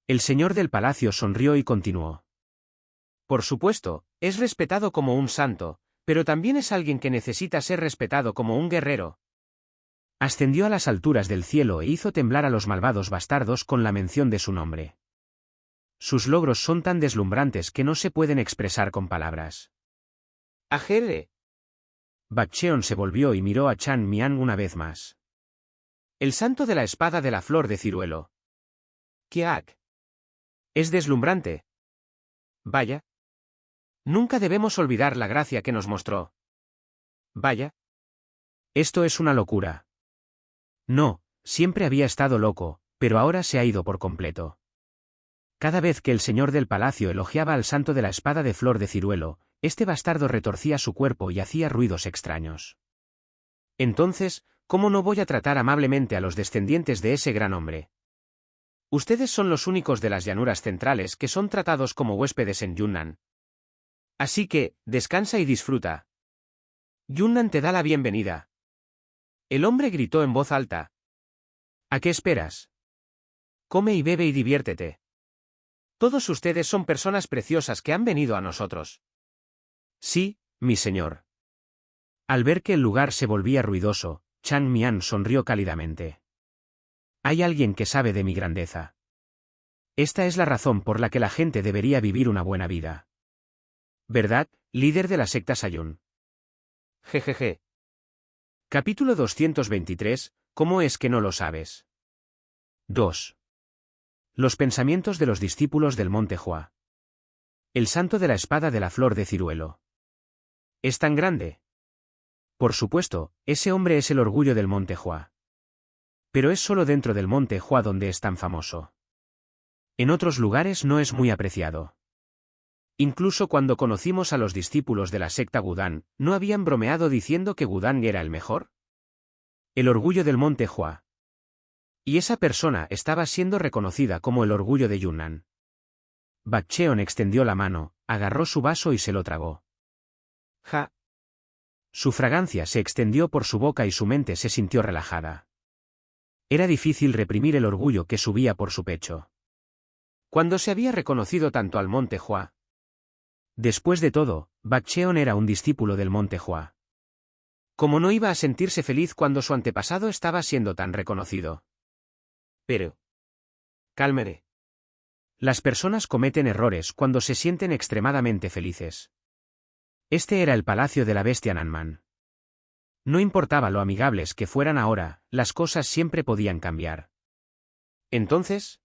El señor del palacio sonrió y continuó. Por supuesto, es respetado como un santo, pero también es alguien que necesita ser respetado como un guerrero. Ascendió a las alturas del cielo e hizo temblar a los malvados bastardos con la mención de su nombre. Sus logros son tan deslumbrantes que no se pueden expresar con palabras. Ajere. Bakcheon se volvió y miró a Chan Mian una vez más. El santo de la espada de la flor de ciruelo. Kiak. Es deslumbrante. Vaya. Nunca debemos olvidar la gracia que nos mostró. Vaya. Esto es una locura. No, siempre había estado loco, pero ahora se ha ido por completo. Cada vez que el señor del palacio elogiaba al santo de la espada de flor de ciruelo, este bastardo retorcía su cuerpo y hacía ruidos extraños. Entonces, ¿cómo no voy a tratar amablemente a los descendientes de ese gran hombre? Ustedes son los únicos de las llanuras centrales que son tratados como huéspedes en Yunnan. Así que, descansa y disfruta. Yunnan te da la bienvenida. El hombre gritó en voz alta. ¿A qué esperas? Come y bebe y diviértete. Todos ustedes son personas preciosas que han venido a nosotros. Sí, mi señor. Al ver que el lugar se volvía ruidoso, Chan Mian sonrió cálidamente. Hay alguien que sabe de mi grandeza. Esta es la razón por la que la gente debería vivir una buena vida. ¿Verdad, líder de la secta Sayun? Jejeje. Capítulo 223, ¿cómo es que no lo sabes? 2. Los pensamientos de los discípulos del monte Hua. El santo de la espada de la flor de ciruelo. ¿Es tan grande? Por supuesto, ese hombre es el orgullo del monte Hua. Pero es solo dentro del monte Hua donde es tan famoso. En otros lugares no es muy apreciado. Incluso cuando conocimos a los discípulos de la secta Gudan, ¿no habían bromeado diciendo que Gudan era el mejor? El orgullo del monte Hua. Y esa persona estaba siendo reconocida como el orgullo de Yunnan. Bakcheon extendió la mano, agarró su vaso y se lo tragó. Ja. Su fragancia se extendió por su boca y su mente se sintió relajada. Era difícil reprimir el orgullo que subía por su pecho. ¿Cuándo se había reconocido tanto al monte Hua? Después de todo, Bakcheon era un discípulo del monte Hua. ¿Cómo no iba a sentirse feliz cuando su antepasado estaba siendo tan reconocido? Pero. Cálmere. Las personas cometen errores cuando se sienten extremadamente felices. Este era el palacio de la bestia Nanman. No importaba lo amigables que fueran ahora, las cosas siempre podían cambiar. Entonces.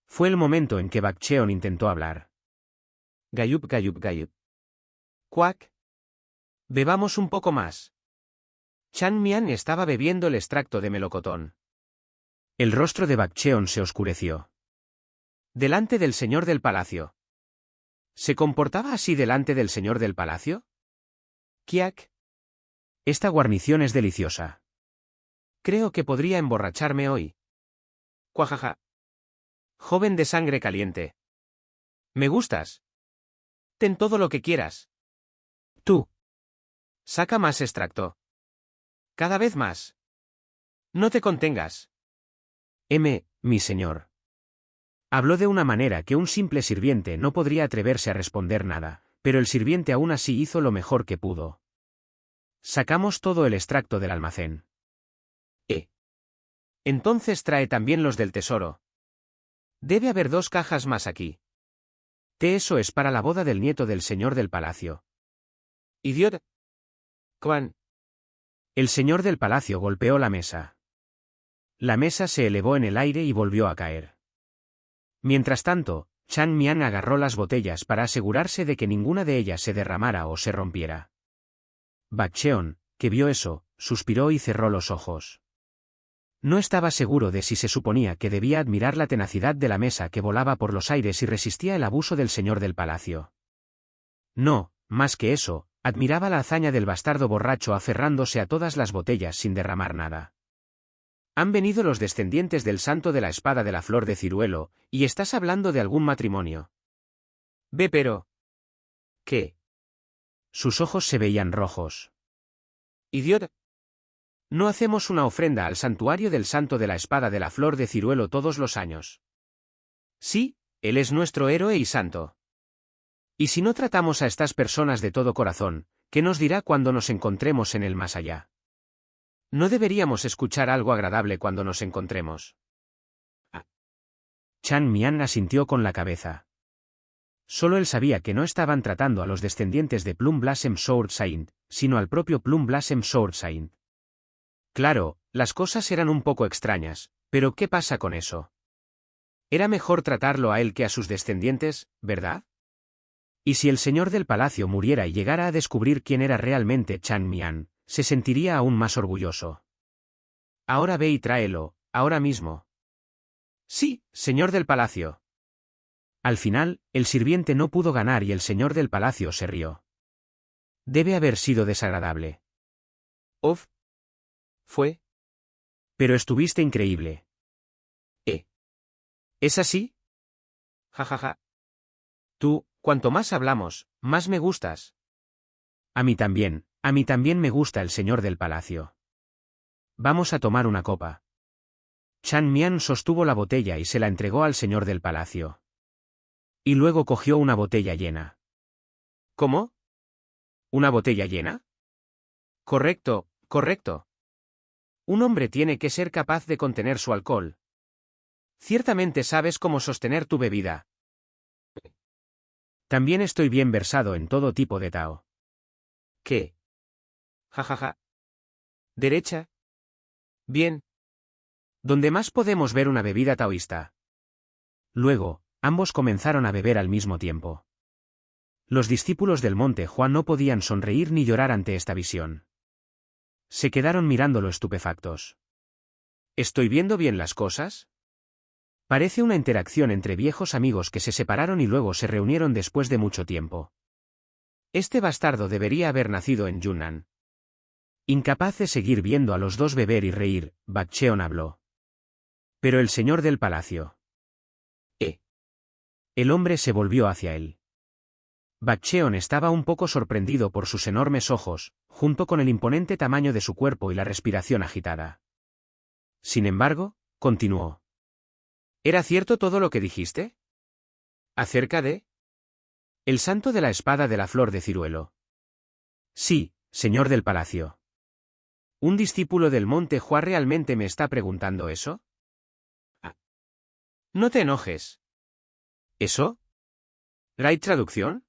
Fue el momento en que Bakcheon intentó hablar. Gayup gayup gayup. Cuac. Bebamos un poco más. Chan Mian estaba bebiendo el extracto de melocotón. El rostro de Bakcheon se oscureció. Delante del señor del palacio. ¿Se comportaba así delante del señor del palacio? Kiak. Esta guarnición es deliciosa. Creo que podría emborracharme hoy. Cuajaja. Joven de sangre caliente. Me gustas. Ten todo lo que quieras. Tú. Saca más extracto. Cada vez más. No te contengas. Mi señor. Habló de una manera que un simple sirviente no podría atreverse a responder nada, pero el sirviente aún así hizo lo mejor que pudo. Sacamos todo el extracto del almacén. Entonces trae también los del tesoro. Debe haber 2 cajas más aquí. Eso es para la boda del nieto del señor del palacio. Idiota. Quan. El señor del palacio golpeó la mesa. La mesa se elevó en el aire y volvió a caer. Mientras tanto, Chan Mian agarró las botellas para asegurarse de que ninguna de ellas se derramara o se rompiera. Bak Cheon, que vio eso, suspiró y cerró los ojos. No estaba seguro de si se suponía que debía admirar la tenacidad de la mesa que volaba por los aires y resistía el abuso del señor del palacio. No, más que eso, admiraba la hazaña del bastardo borracho aferrándose a todas las botellas sin derramar nada. Han venido los descendientes del santo de la espada de la flor de ciruelo, y estás hablando de algún matrimonio. Ve pero. ¿Qué? Sus ojos se veían rojos. Idiota. No hacemos una ofrenda al santuario del santo de la espada de la flor de ciruelo todos los años. Sí, él es nuestro héroe y santo. Y si no tratamos a estas personas de todo corazón, ¿qué nos dirá cuando nos encontremos en el más allá? ¿No deberíamos escuchar algo agradable cuando nos encontremos? Chan Mian asintió con la cabeza. Solo él sabía que no estaban tratando a los descendientes de Plum Blossom Sword Saint, sino al propio Plum Blossom Sword Saint. Claro, las cosas eran un poco extrañas, pero ¿qué pasa con eso? Era mejor tratarlo a él que a sus descendientes, ¿verdad? Y si el señor del palacio muriera y llegara a descubrir quién era realmente Chan Mian, se sentiría aún más orgulloso. Ahora ve y tráelo, ahora mismo. Sí, señor del palacio. Al final, el sirviente no pudo ganar y el señor del palacio se rió. Debe haber sido desagradable. Uf. Fue. Pero estuviste increíble. ¿Es así? Jajaja. Tú, cuanto más hablamos, más me gustas. A mí también me gusta el señor del palacio. Vamos a tomar una copa. Chan Mian sostuvo la botella y se la entregó al señor del palacio. Y luego cogió una botella llena. ¿Cómo? ¿Una botella llena? Correcto, correcto. Un hombre tiene que ser capaz de contener su alcohol. Ciertamente sabes cómo sostener tu bebida. También estoy bien versado en todo tipo de Tao. ¿Qué? Jajaja. ¿Derecha? Bien. ¿Dónde más podemos ver una bebida taoísta? Luego, ambos comenzaron a beber al mismo tiempo. Los discípulos del monte Juan no podían sonreír ni llorar ante esta visión. Se quedaron mirándolo estupefactos. ¿Estoy viendo bien las cosas? Parece una interacción entre viejos amigos que se separaron y luego se reunieron después de mucho tiempo. Este bastardo debería haber nacido en Yunnan. Incapaz de seguir viendo a los dos beber y reír, Bak Cheon habló. Pero el señor del palacio. El hombre se volvió hacia él. Bak Cheon estaba un poco sorprendido por sus enormes ojos, junto con el imponente tamaño de su cuerpo y la respiración agitada. Sin embargo, continuó. ¿Era cierto todo lo que dijiste? ¿Acerca de? El santo de la espada de la flor de ciruelo. Sí, señor del palacio. ¿Un discípulo del monte Hua realmente me está preguntando eso? No te enojes. ¿Eso? ¿Right traducción?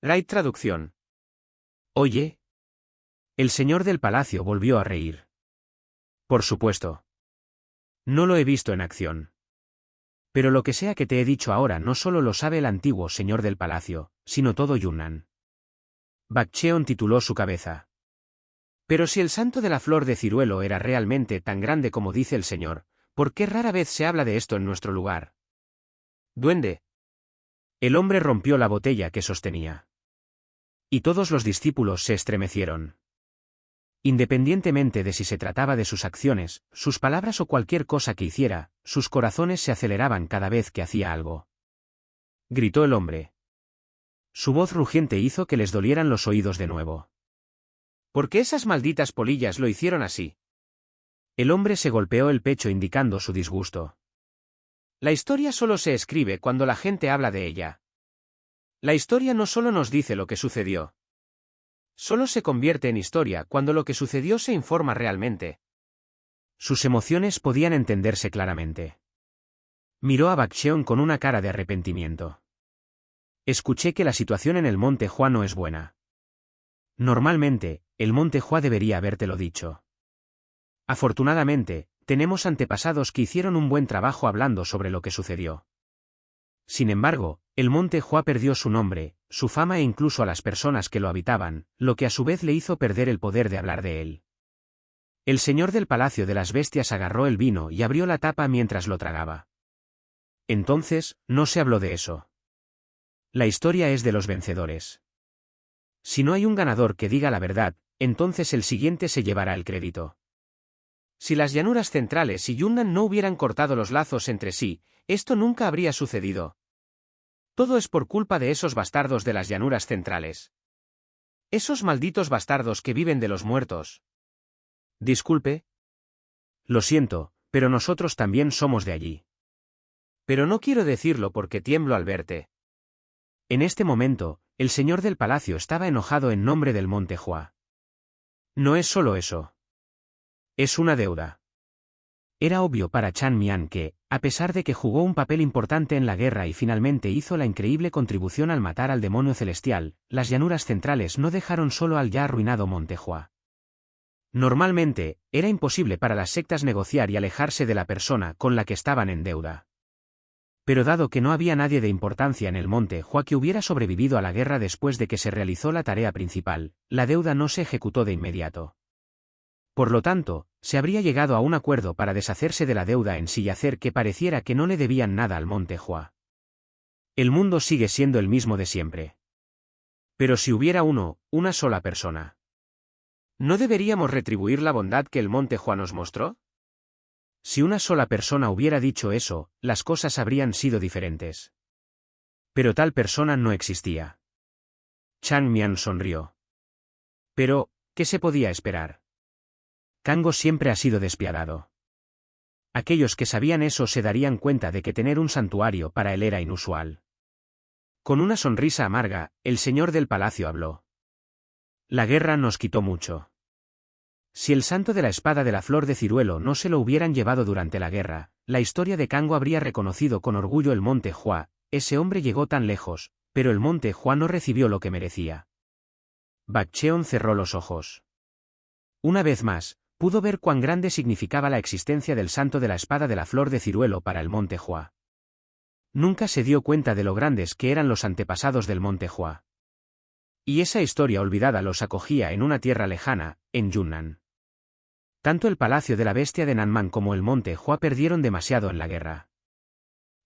Right traducción. Oye. El señor del palacio volvió a reír. Por supuesto. No lo he visto en acción. Pero lo que sea que te he dicho ahora no solo lo sabe el antiguo señor del palacio, sino todo Yunnan. Bak Cheon tituló su cabeza. Pero si el santo de la flor de ciruelo era realmente tan grande como dice el señor, ¿por qué rara vez se habla de esto en nuestro lugar? Duende. El hombre rompió la botella que sostenía. Y todos los discípulos se estremecieron. Independientemente de si se trataba de sus acciones, sus palabras o cualquier cosa que hiciera, sus corazones se aceleraban cada vez que hacía algo. Gritó el hombre. Su voz rugiente hizo que les dolieran los oídos de nuevo. ¿Por qué esas malditas polillas lo hicieron así? El hombre se golpeó el pecho indicando su disgusto. La historia solo se escribe cuando la gente habla de ella. La historia no solo nos dice lo que sucedió. Solo se convierte en historia cuando lo que sucedió se informa realmente. Sus emociones podían entenderse claramente. Miró a Bak Cheon con una cara de arrepentimiento. Escuché que la situación en el monte Hua no es buena. Normalmente, el monte Hua debería habértelo dicho. Afortunadamente, tenemos antepasados que hicieron un buen trabajo hablando sobre lo que sucedió. Sin embargo, el monte Hua perdió su nombre, su fama e incluso a las personas que lo habitaban, lo que a su vez le hizo perder el poder de hablar de él. El señor del Palacio de las Bestias agarró el vino y abrió la tapa mientras lo tragaba. Entonces, no se habló de eso. La historia es de los vencedores. Si no hay un ganador que diga la verdad, entonces el siguiente se llevará el crédito. Si las llanuras centrales y Yunnan no hubieran cortado los lazos entre sí, esto nunca habría sucedido. Todo es por culpa de esos bastardos de las llanuras centrales. Esos malditos bastardos que viven de los muertos. Disculpe. Lo siento, pero nosotros también somos de allí. Pero no quiero decirlo porque tiemblo al verte. En este momento, el señor del palacio estaba enojado en nombre del monte Hua. No es solo eso. Es una deuda. Era obvio para Chan Mian que, a pesar de que jugó un papel importante en la guerra y finalmente hizo la increíble contribución al matar al demonio celestial, las llanuras centrales no dejaron solo al ya arruinado monte Hua. Normalmente, era imposible para las sectas negociar y alejarse de la persona con la que estaban en deuda. Pero dado que no había nadie de importancia en el monte Hua que hubiera sobrevivido a la guerra después de que se realizó la tarea principal, la deuda no se ejecutó de inmediato. Por lo tanto, se habría llegado a un acuerdo para deshacerse de la deuda en sí y hacer que pareciera que no le debían nada al monte Hua. El mundo sigue siendo el mismo de siempre. Pero si hubiera una sola persona. ¿No deberíamos retribuir la bondad que el monte Hua nos mostró? Si una sola persona hubiera dicho eso, las cosas habrían sido diferentes. Pero tal persona no existía. Chan Mian sonrió. Pero, ¿qué se podía esperar? Kango siempre ha sido despiadado. Aquellos que sabían eso se darían cuenta de que tener un santuario para él era inusual. Con una sonrisa amarga, el señor del palacio habló. La guerra nos quitó mucho. Si el santo de la espada de la flor de ciruelo no se lo hubieran llevado durante la guerra, la historia de Kango habría reconocido con orgullo el monte Hua. Ese hombre llegó tan lejos, pero el monte Hua no recibió lo que merecía. Bak Cheon cerró los ojos. Una vez más, pudo ver cuán grande significaba la existencia del santo de la espada de la flor de ciruelo para el monte Hua. Nunca se dio cuenta de lo grandes que eran los antepasados del monte Hua. Y esa historia olvidada los acogía en una tierra lejana, en Yunnan. Tanto el palacio de la bestia de Nanman como el monte Hua perdieron demasiado en la guerra.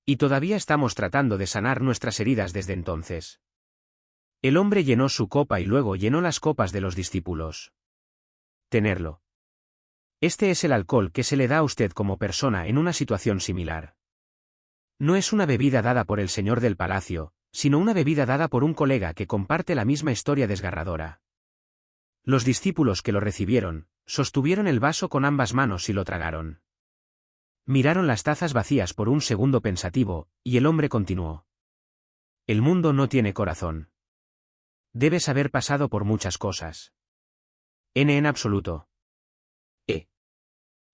Y todavía estamos tratando de sanar nuestras heridas desde entonces. El hombre llenó su copa y luego llenó las copas de los discípulos. Tenerlo. Este es el alcohol que se le da a usted como persona en una situación similar. No es una bebida dada por el señor del palacio, sino una bebida dada por un colega que comparte la misma historia desgarradora. Los discípulos que lo recibieron, sostuvieron el vaso con ambas manos y lo tragaron. Miraron las tazas vacías por un segundo pensativo, y el hombre continuó. El mundo no tiene corazón. Debes haber pasado por muchas cosas. En absoluto.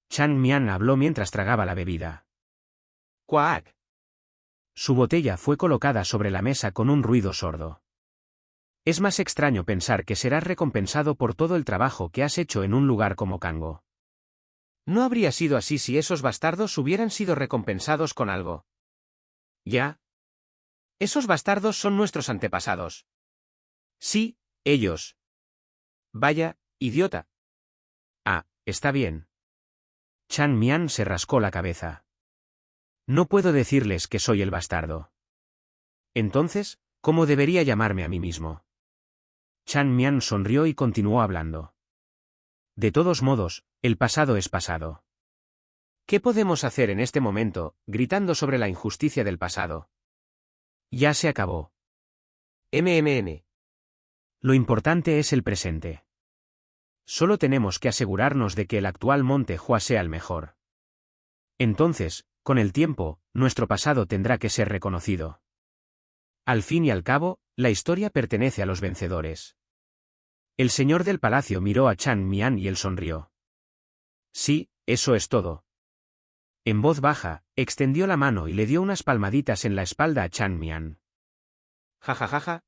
Chan Mian habló mientras tragaba la bebida. ¡Cuac! Su botella fue colocada sobre la mesa con un ruido sordo. Es más extraño pensar que serás recompensado por todo el trabajo que has hecho en un lugar como Kango. No habría sido así si esos bastardos hubieran sido recompensados con algo. ¿Ya? Esos bastardos son nuestros antepasados. Sí, ellos. Vaya, idiota. Ah, está bien. Chan Mian se rascó la cabeza. No puedo decirles que soy el bastardo. Entonces, ¿cómo debería llamarme a mí mismo? Chan Mian sonrió y continuó hablando. De todos modos, el pasado es pasado. ¿Qué podemos hacer en este momento, gritando sobre la injusticia del pasado? Ya se acabó. Lo importante es el presente. Solo tenemos que asegurarnos de que el actual monte Hua sea el mejor. Entonces, con el tiempo, nuestro pasado tendrá que ser reconocido. Al fin y al cabo, la historia pertenece a los vencedores. El señor del palacio miró a Chan Mian y él sonrió. Sí, eso es todo. En voz baja, extendió la mano y le dio unas palmaditas en la espalda a Chan Mian. Jajajaja.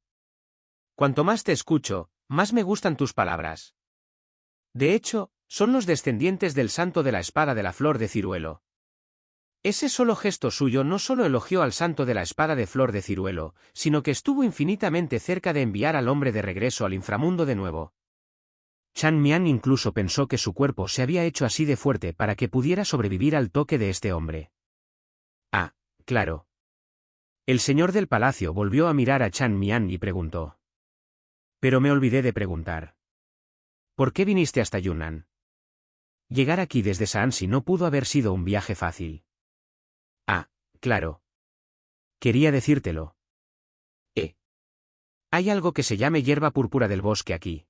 Cuanto más te escucho, Más me gustan tus palabras. De hecho, son los descendientes del santo de la espada de la flor de ciruelo. Ese solo gesto suyo no solo elogió al santo de la espada de flor de ciruelo, sino que estuvo infinitamente cerca de enviar al hombre de regreso al inframundo de nuevo. Chan Mian incluso pensó que su cuerpo se había hecho así de fuerte para que pudiera sobrevivir al toque de este hombre. Ah, claro. El señor del palacio volvió a mirar a Chan Mian y preguntó. Pero me olvidé de preguntar. ¿Por qué viniste hasta Yunnan? Llegar aquí desde Shaanxi no pudo haber sido un viaje fácil. Ah, claro. Quería decírtelo. Hay algo que se llame hierba púrpura del bosque aquí.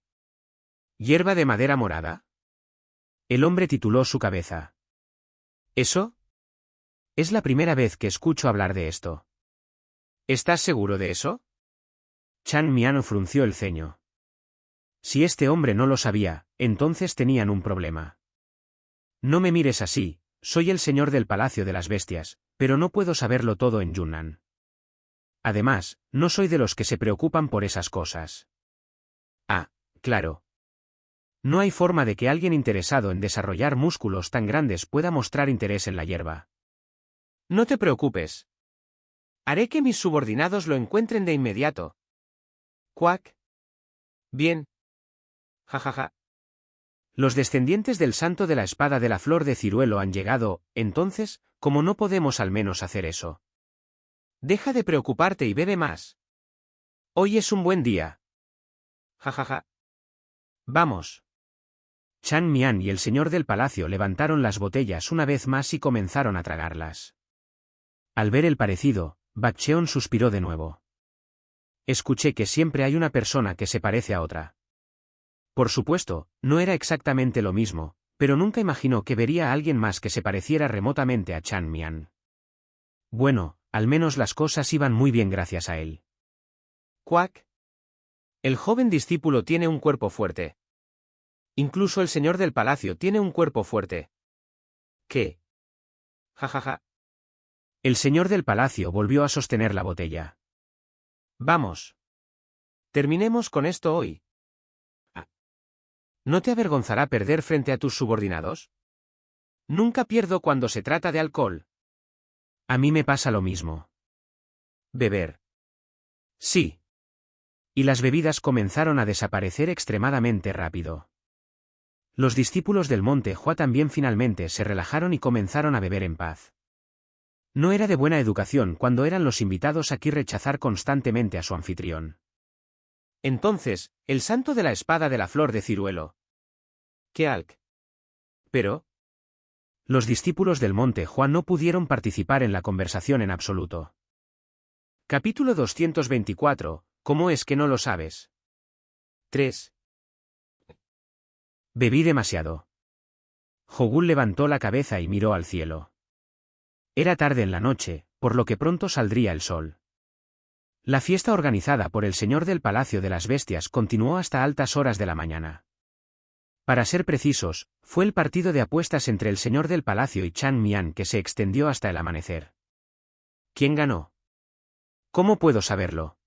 ¿Hierba de madera morada? El hombre tituló su cabeza. ¿Eso? Es la primera vez que escucho hablar de esto. ¿Estás seguro de eso? Chan Mian frunció el ceño. Si este hombre no lo sabía, entonces tenían un problema. No me mires así, soy el señor del Palacio de las Bestias, pero no puedo saberlo todo en Yunnan. Además, no soy de los que se preocupan por esas cosas. Ah, claro. No hay forma de que alguien interesado en desarrollar músculos tan grandes pueda mostrar interés en la hierba. No te preocupes. Haré que mis subordinados lo encuentren de inmediato. Cuac. Bien. Jajaja. Los descendientes del santo de la espada de la flor de ciruelo han llegado, entonces, ¿cómo no podemos al menos hacer eso? Deja de preocuparte y bebe más. Hoy es un buen día. Jajaja. Vamos. Chan Mian y el señor del palacio levantaron las botellas una vez más y comenzaron a tragarlas. Al ver el parecido, Bakcheon suspiró de nuevo. Escuché que siempre hay una persona que se parece a otra. Por supuesto, no era exactamente lo mismo, pero nunca imaginó que vería a alguien más que se pareciera remotamente a Chan Mian. Bueno, al menos las cosas iban muy bien gracias a él. Cuac. El joven discípulo tiene un cuerpo fuerte. Incluso el señor del palacio tiene un cuerpo fuerte. ¿Qué? Jajaja. El señor del palacio volvió a sostener la botella. Vamos. Terminemos con esto hoy. ¿No te avergonzará perder frente a tus subordinados? Nunca pierdo cuando se trata de alcohol. A mí me pasa lo mismo. Beber. Sí. Y las bebidas comenzaron a desaparecer extremadamente rápido. Los discípulos del monte Hua también finalmente se relajaron y comenzaron a beber en paz. No era de buena educación cuando eran los invitados aquí rechazar constantemente a su anfitrión. Entonces, el santo de la espada de la flor de ciruelo. ¿Qué alc? Pero los discípulos del monte Hua no pudieron participar en la conversación en absoluto. Capítulo 224. ¿Cómo es que no lo sabes? 3. Bebí demasiado. Hogul levantó la cabeza y miró al cielo. Era tarde en la noche, por lo que pronto saldría el sol. La fiesta organizada por el señor del Palacio de las Bestias continuó hasta altas horas de la mañana. Para ser precisos, fue el partido de apuestas entre el señor del palacio y Chan Mian que se extendió hasta el amanecer. ¿Quién ganó? ¿Cómo puedo saberlo?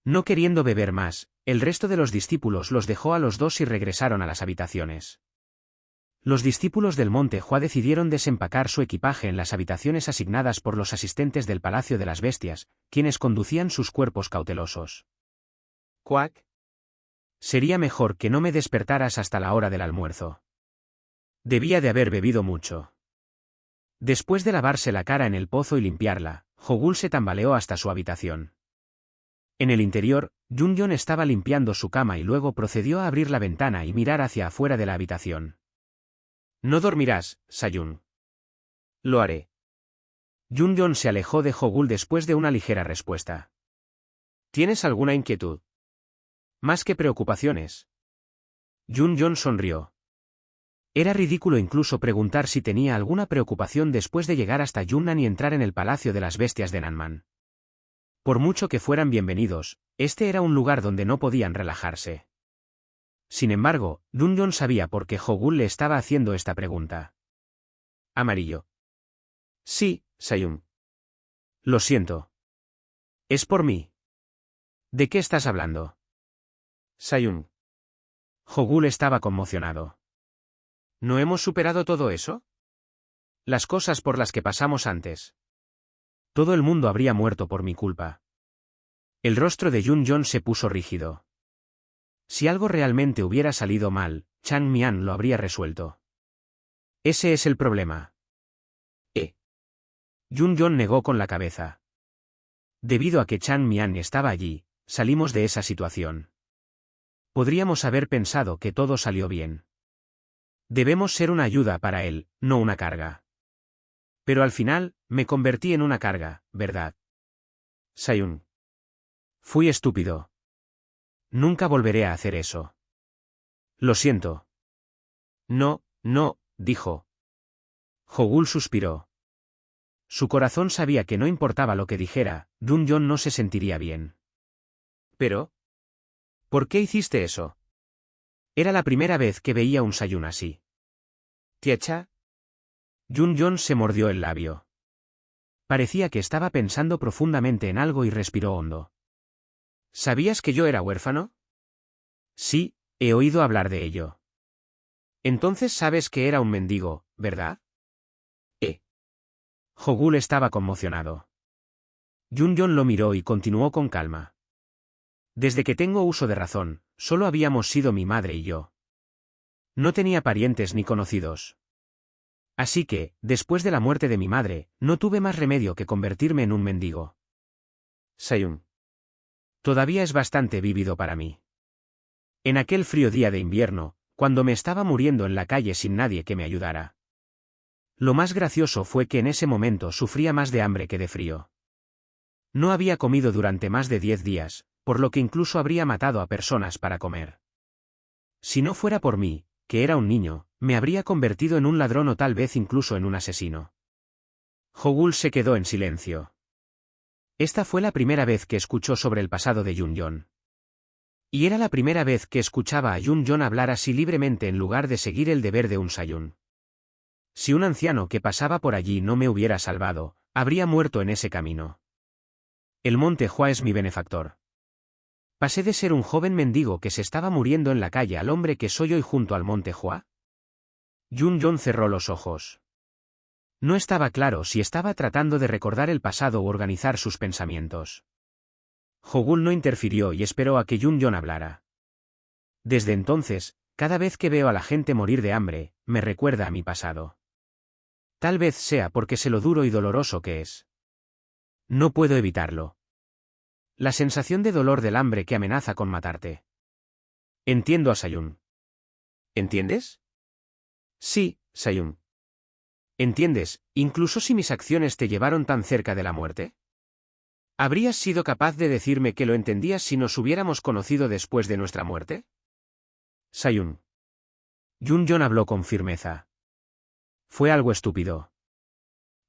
No queriendo beber más, el resto de los discípulos los dejó a los dos y regresaron a las habitaciones. Los discípulos del monte Hua decidieron desempacar su equipaje en las habitaciones asignadas por los asistentes del Palacio de las Bestias, quienes conducían sus cuerpos cautelosos. Cuac. Sería mejor que no me despertaras hasta la hora del almuerzo. Debía de haber bebido mucho. Después de lavarse la cara en el pozo y limpiarla, Hogul se tambaleó hasta su habitación. En el interior, Yun-yon estaba limpiando su cama y luego procedió a abrir la ventana y mirar hacia afuera de la habitación. No dormirás, Sayun. Lo haré. Yun-yon se alejó de Hogul después de una ligera respuesta. ¿Tienes alguna inquietud? Más que preocupaciones. Yun-yon sonrió. Era ridículo incluso preguntar si tenía alguna preocupación después de llegar hasta Yunnan y entrar en el Palacio de las Bestias de Nanman. Por mucho que fueran bienvenidos, este era un lugar donde no podían relajarse. Sin embargo, Yun-yon sabía por qué Hogul le estaba haciendo esta pregunta. Amarillo. Sí, Sayun. Lo siento. Es por mí. ¿De qué estás hablando? Sayun. Hogul estaba conmocionado. ¿No hemos superado todo eso? Las cosas por las que pasamos antes. Todo el mundo habría muerto por mi culpa. El rostro de Yun-Jon se puso rígido. Si algo realmente hubiera salido mal, Chan Mian lo habría resuelto. Ese es el problema. Yun-Jon negó con la cabeza. Debido a que Chan Mian estaba allí, salimos de esa situación. Podríamos haber pensado que todo salió bien. Debemos ser una ayuda para él, no una carga. Pero al final, me convertí en una carga, ¿verdad? Sayun. Fui estúpido. Nunca volveré a hacer eso. Lo siento. No, no, dijo. Hogul suspiró. Su corazón sabía que no importaba lo que dijera, Yun-Jon no se sentiría bien. Pero, ¿por qué hiciste eso? Era la primera vez que veía un Sayun así. ¿Tiecha? Yun-Jon se mordió el labio. Parecía que estaba pensando profundamente en algo y respiró hondo. ¿Sabías que yo era huérfano? Sí, he oído hablar de ello. Entonces sabes que era un mendigo, ¿verdad? Hogul estaba conmocionado. Yun-Jon lo miró y continuó con calma. Desde que tengo uso de razón, solo habíamos sido mi madre y yo. No tenía parientes ni conocidos. Así que, después de la muerte de mi madre, no tuve más remedio que convertirme en un mendigo. Sayun. Todavía es bastante vívido para mí. En aquel frío día de invierno, cuando me estaba muriendo en la calle sin nadie que me ayudara. Lo más gracioso fue que en ese momento sufría más de hambre que de frío. No había comido durante más de 10 días, por lo que incluso habría matado a personas para comer. Si no fuera por mí, que era un niño, me habría convertido en un ladrón o tal vez incluso en un asesino. Hogul se quedó en silencio. Esta fue la primera vez que escuchó sobre el pasado de Yun-Jon. Y era la primera vez que escuchaba a Yun-Jon hablar así libremente en lugar de seguir el deber de un Sayun. Si un anciano que pasaba por allí no me hubiera salvado, habría muerto en ese camino. El Monte Hua es mi benefactor. ¿Pasé de ser un joven mendigo que se estaba muriendo en la calle al hombre que soy hoy junto al Monte Hua? Yun-Jon cerró los ojos. No estaba claro si estaba tratando de recordar el pasado o organizar sus pensamientos. Hogul no interfirió y esperó a que Yun-Jon hablara. Desde entonces, cada vez que veo a la gente morir de hambre, me recuerda a mi pasado. Tal vez sea porque sé lo duro y doloroso que es. No puedo evitarlo. La sensación de dolor del hambre que amenaza con matarte. Entiendo a Sayun. ¿Entiendes? Sí, Sayun. ¿Entiendes, incluso si mis acciones te llevaron tan cerca de la muerte? ¿Habrías sido capaz de decirme que lo entendías si nos hubiéramos conocido después de nuestra muerte? Sayun. Yun-Jon habló con firmeza. Fue algo estúpido.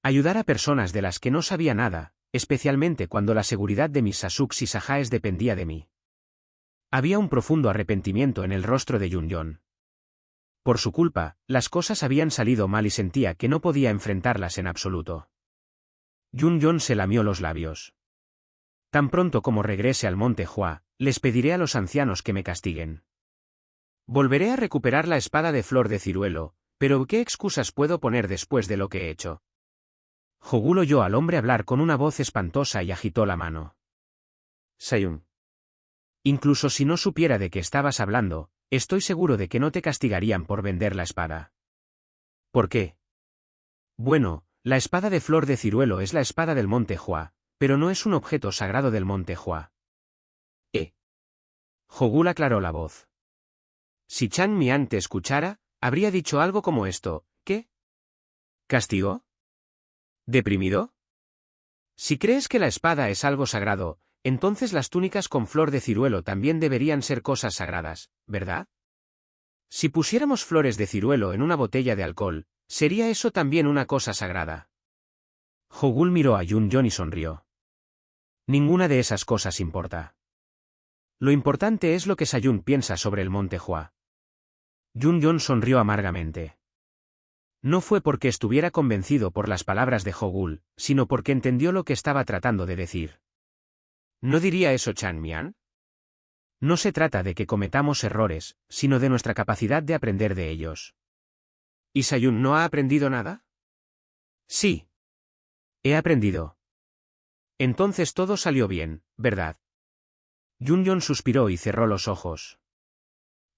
Ayudar a personas de las que no sabía nada, especialmente cuando la seguridad de mis Sasuks y Sajaes dependía de mí. Había un profundo arrepentimiento en el rostro de Yun-Jon. Por su culpa, las cosas habían salido mal y sentía que no podía enfrentarlas en absoluto. Yun-Jon se lamió los labios. Tan pronto como regrese al Monte Hua, les pediré a los ancianos que me castiguen. Volveré a recuperar la espada de flor de ciruelo, pero ¿qué excusas puedo poner después de lo que he hecho? Hogul oyó al hombre hablar con una voz espantosa y agitó la mano. Sayun. Incluso si no supiera de qué estabas hablando, estoy seguro de que no te castigarían por vender la espada. ¿Por qué? Bueno, la espada de flor de ciruelo es la espada del Monte Hua, pero no es un objeto sagrado del Monte Hua. Hogul aclaró la voz. Si Chan Mian te escuchara, habría dicho algo como esto, ¿qué? ¿Castigo? ¿Deprimido? Si crees que la espada es algo sagrado, entonces las túnicas con flor de ciruelo también deberían ser cosas sagradas, ¿verdad? Si pusiéramos flores de ciruelo en una botella de alcohol, ¿sería eso también una cosa sagrada? Hogul miró a Yun-Jon y sonrió. Ninguna de esas cosas importa. Lo importante es lo que Sayun piensa sobre el Monte Hua. Yun-Jon sonrió amargamente. No fue porque estuviera convencido por las palabras de Hogul, sino porque entendió lo que estaba tratando de decir. ¿No diría eso Chan Mian? No se trata de que cometamos errores, sino de nuestra capacidad de aprender de ellos. ¿Y Sayun no ha aprendido nada? Sí. He aprendido. Entonces todo salió bien, ¿verdad? Junyon suspiró y cerró los ojos.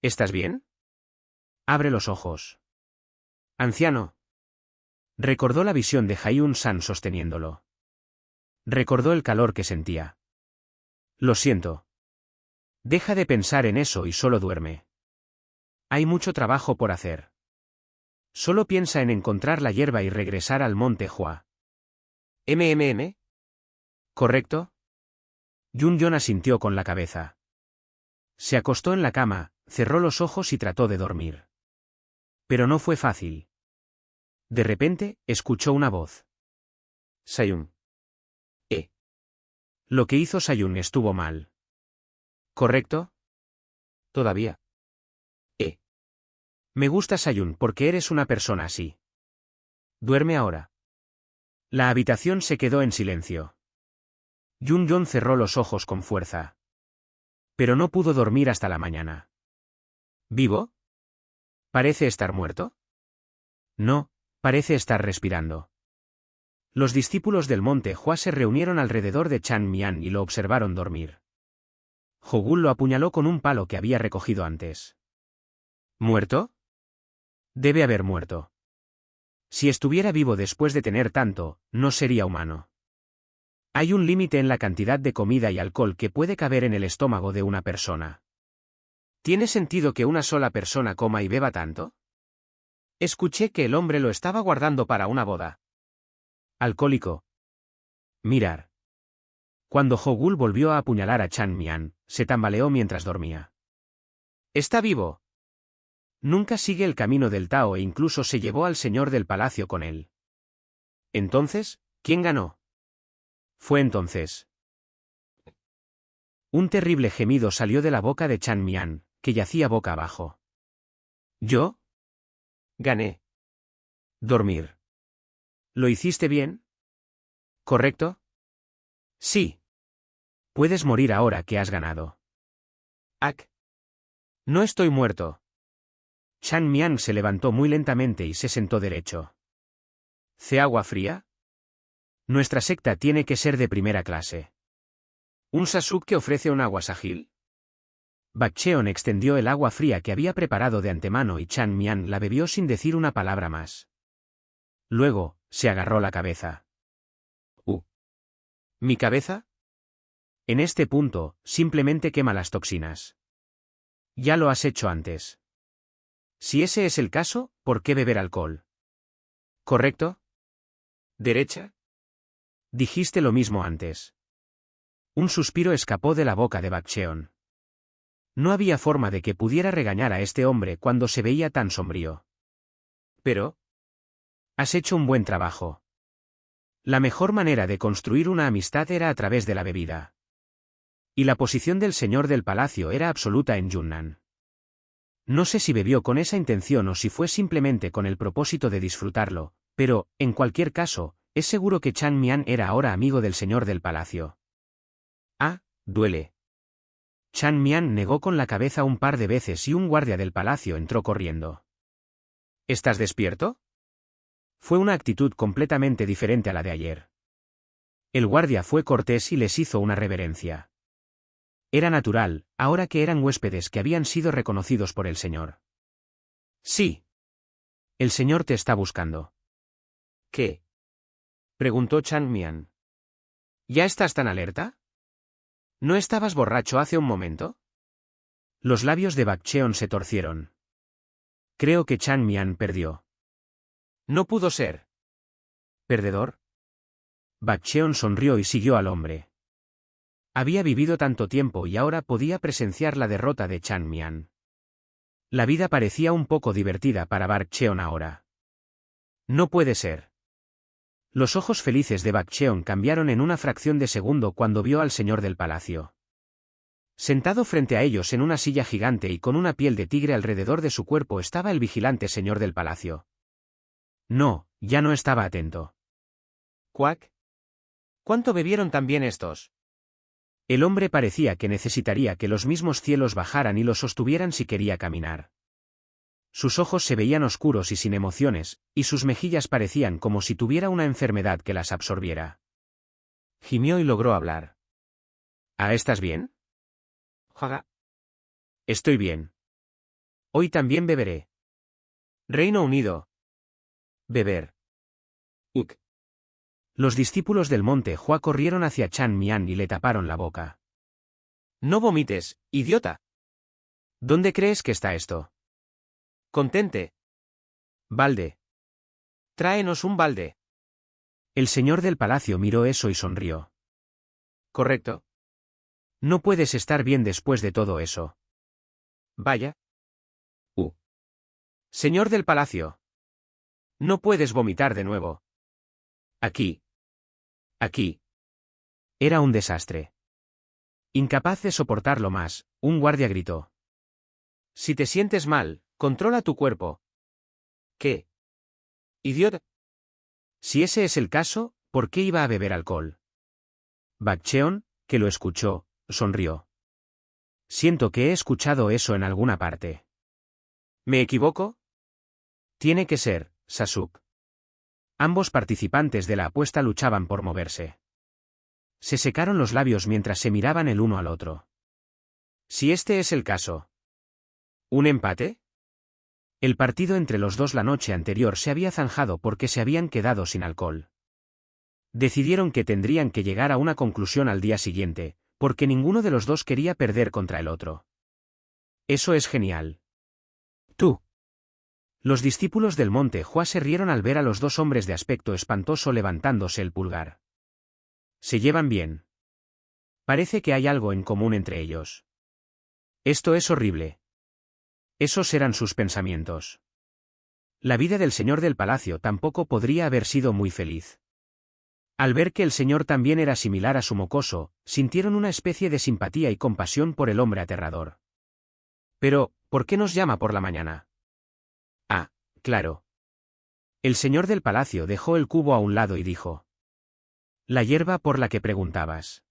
¿Estás bien? Abre los ojos. Anciano. Recordó la visión de Hayun-san sosteniéndolo. Recordó el calor que sentía. Lo siento. Deja de pensar en eso y solo duerme. Hay mucho trabajo por hacer. Solo piensa en encontrar la hierba y regresar al monte Hua. ¿MMM? ¿Correcto? Junyon asintió con la cabeza. Se acostó en la cama, cerró los ojos y trató de dormir. Pero no fue fácil. De repente, escuchó una voz. Sayun. Lo que hizo Sayun estuvo mal. ¿Correcto? Todavía. Me gusta Sayun porque eres una persona así. Duerme ahora. La habitación se quedó en silencio. Junyon cerró los ojos con fuerza. Pero no pudo dormir hasta la mañana. ¿Vivo? ¿Parece estar muerto? No, parece estar respirando. Los discípulos del monte Hua se reunieron alrededor de Chan Mian y lo observaron dormir. Hogul lo apuñaló con un palo que había recogido antes. ¿Muerto? Debe haber muerto. Si estuviera vivo después de tener tanto, no sería humano. Hay un límite en la cantidad de comida y alcohol que puede caber en el estómago de una persona. ¿Tiene sentido que una sola persona coma y beba tanto? Escuché que el hombre lo estaba guardando para una boda. Alcohólico. Mirar. Cuando Hogul volvió a apuñalar a Chan Mian, se tambaleó mientras dormía. ¿Está vivo? Nunca sigue el camino del Tao e incluso se llevó al señor del palacio con él. Entonces, ¿quién ganó? Fue entonces. Un terrible gemido salió de la boca de Chan Mian, que yacía boca abajo. ¿Yo? Gané. Dormir. ¿Lo hiciste bien? ¿Correcto? Sí. Puedes morir ahora que has ganado. Ak. No estoy muerto. Chan Mian se levantó muy lentamente y se sentó derecho. ¿Ce agua fría? Nuestra secta tiene que ser de primera clase. ¿Un Sasuke ofrece un agua Sahil? Bakcheon extendió el agua fría que había preparado de antemano y Chan Mian la bebió sin decir una palabra más. Luego, se agarró la cabeza. ¿Mi cabeza? En este punto, simplemente quema las toxinas. Ya lo has hecho antes. Si ese es el caso, ¿por qué beber alcohol? ¿Correcto? ¿Derecha? Dijiste lo mismo antes. Un suspiro escapó de la boca de Bakcheon. No había forma de que pudiera regañar a este hombre cuando se veía tan sombrío. Pero... Has hecho un buen trabajo. La mejor manera de construir una amistad era a través de la bebida. Y la posición del señor del palacio era absoluta en Yunnan. No sé si bebió con esa intención o si fue simplemente con el propósito de disfrutarlo, pero, en cualquier caso, es seguro que Chan Mian era ahora amigo del señor del palacio. Ah, duele. Chan Mian negó con la cabeza un par de veces y un guardia del palacio entró corriendo. ¿Estás despierto? Fue una actitud completamente diferente a la de ayer. El guardia fue cortés y les hizo una reverencia. Era natural, ahora que eran huéspedes que habían sido reconocidos por el señor. Sí. El señor te está buscando. ¿Qué? Preguntó Chan Mian. ¿Ya estás tan alerta? ¿No estabas borracho hace un momento? Los labios de Bakcheon se torcieron. Creo que Chan Mian perdió. No pudo ser. ¿Perdedor? Bakcheon sonrió y siguió al hombre. Había vivido tanto tiempo y ahora podía presenciar la derrota de Chan Mian. La vida parecía un poco divertida para Bakcheon ahora. No puede ser. Los ojos felices de Bakcheon cambiaron en una fracción de segundo cuando vio al señor del palacio. Sentado frente a ellos en una silla gigante y con una piel de tigre alrededor de su cuerpo estaba el vigilante señor del palacio. No, ya no estaba atento. ¿Cuac? ¿Cuánto bebieron también estos? El hombre parecía que necesitaría que los mismos cielos bajaran y lo sostuvieran si quería caminar. Sus ojos se veían oscuros y sin emociones, y sus mejillas parecían como si tuviera una enfermedad que las absorbiera. Gimió y logró hablar. ¿Ah, estás bien? Jaga. Estoy bien. Hoy también beberé. Reino Unido. Beber. Uk. Los discípulos del monte Hua corrieron hacia Chan Mian y le taparon la boca. No vomites, idiota. ¿Dónde crees que está esto? Contente. Balde. Tráenos un balde. El señor del palacio miró eso y sonrió. Correcto. No puedes estar bien después de todo eso. Vaya. Señor del palacio. No puedes vomitar de nuevo. Aquí. Aquí. Era un desastre. Incapaz de soportarlo más, un guardia gritó. Si te sientes mal, controla tu cuerpo. ¿Qué? Idiota. Si ese es el caso, ¿por qué iba a beber alcohol? Bakcheon, que lo escuchó, sonrió. Siento que he escuchado eso en alguna parte. ¿Me equivoco? Tiene que ser, Sasuke. Ambos participantes de la apuesta luchaban por moverse. Se secaron los labios mientras se miraban el uno al otro. Si este es el caso. ¿Un empate? El partido entre los dos la noche anterior se había zanjado porque se habían quedado sin alcohol. Decidieron que tendrían que llegar a una conclusión al día siguiente, porque ninguno de los dos quería perder contra el otro. Eso es genial. Tú. Los discípulos del monte Hua se rieron al ver a los dos hombres de aspecto espantoso levantándose el pulgar. Se llevan bien. Parece que hay algo en común entre ellos. Esto es horrible. Esos eran sus pensamientos. La vida del señor del palacio tampoco podría haber sido muy feliz. Al ver que el señor también era similar a su mocoso, sintieron una especie de simpatía y compasión por el hombre aterrador. Pero, ¿por qué nos llama por la mañana? Ah, claro. El señor del palacio dejó el cubo a un lado y dijo. La hierba por la que preguntabas.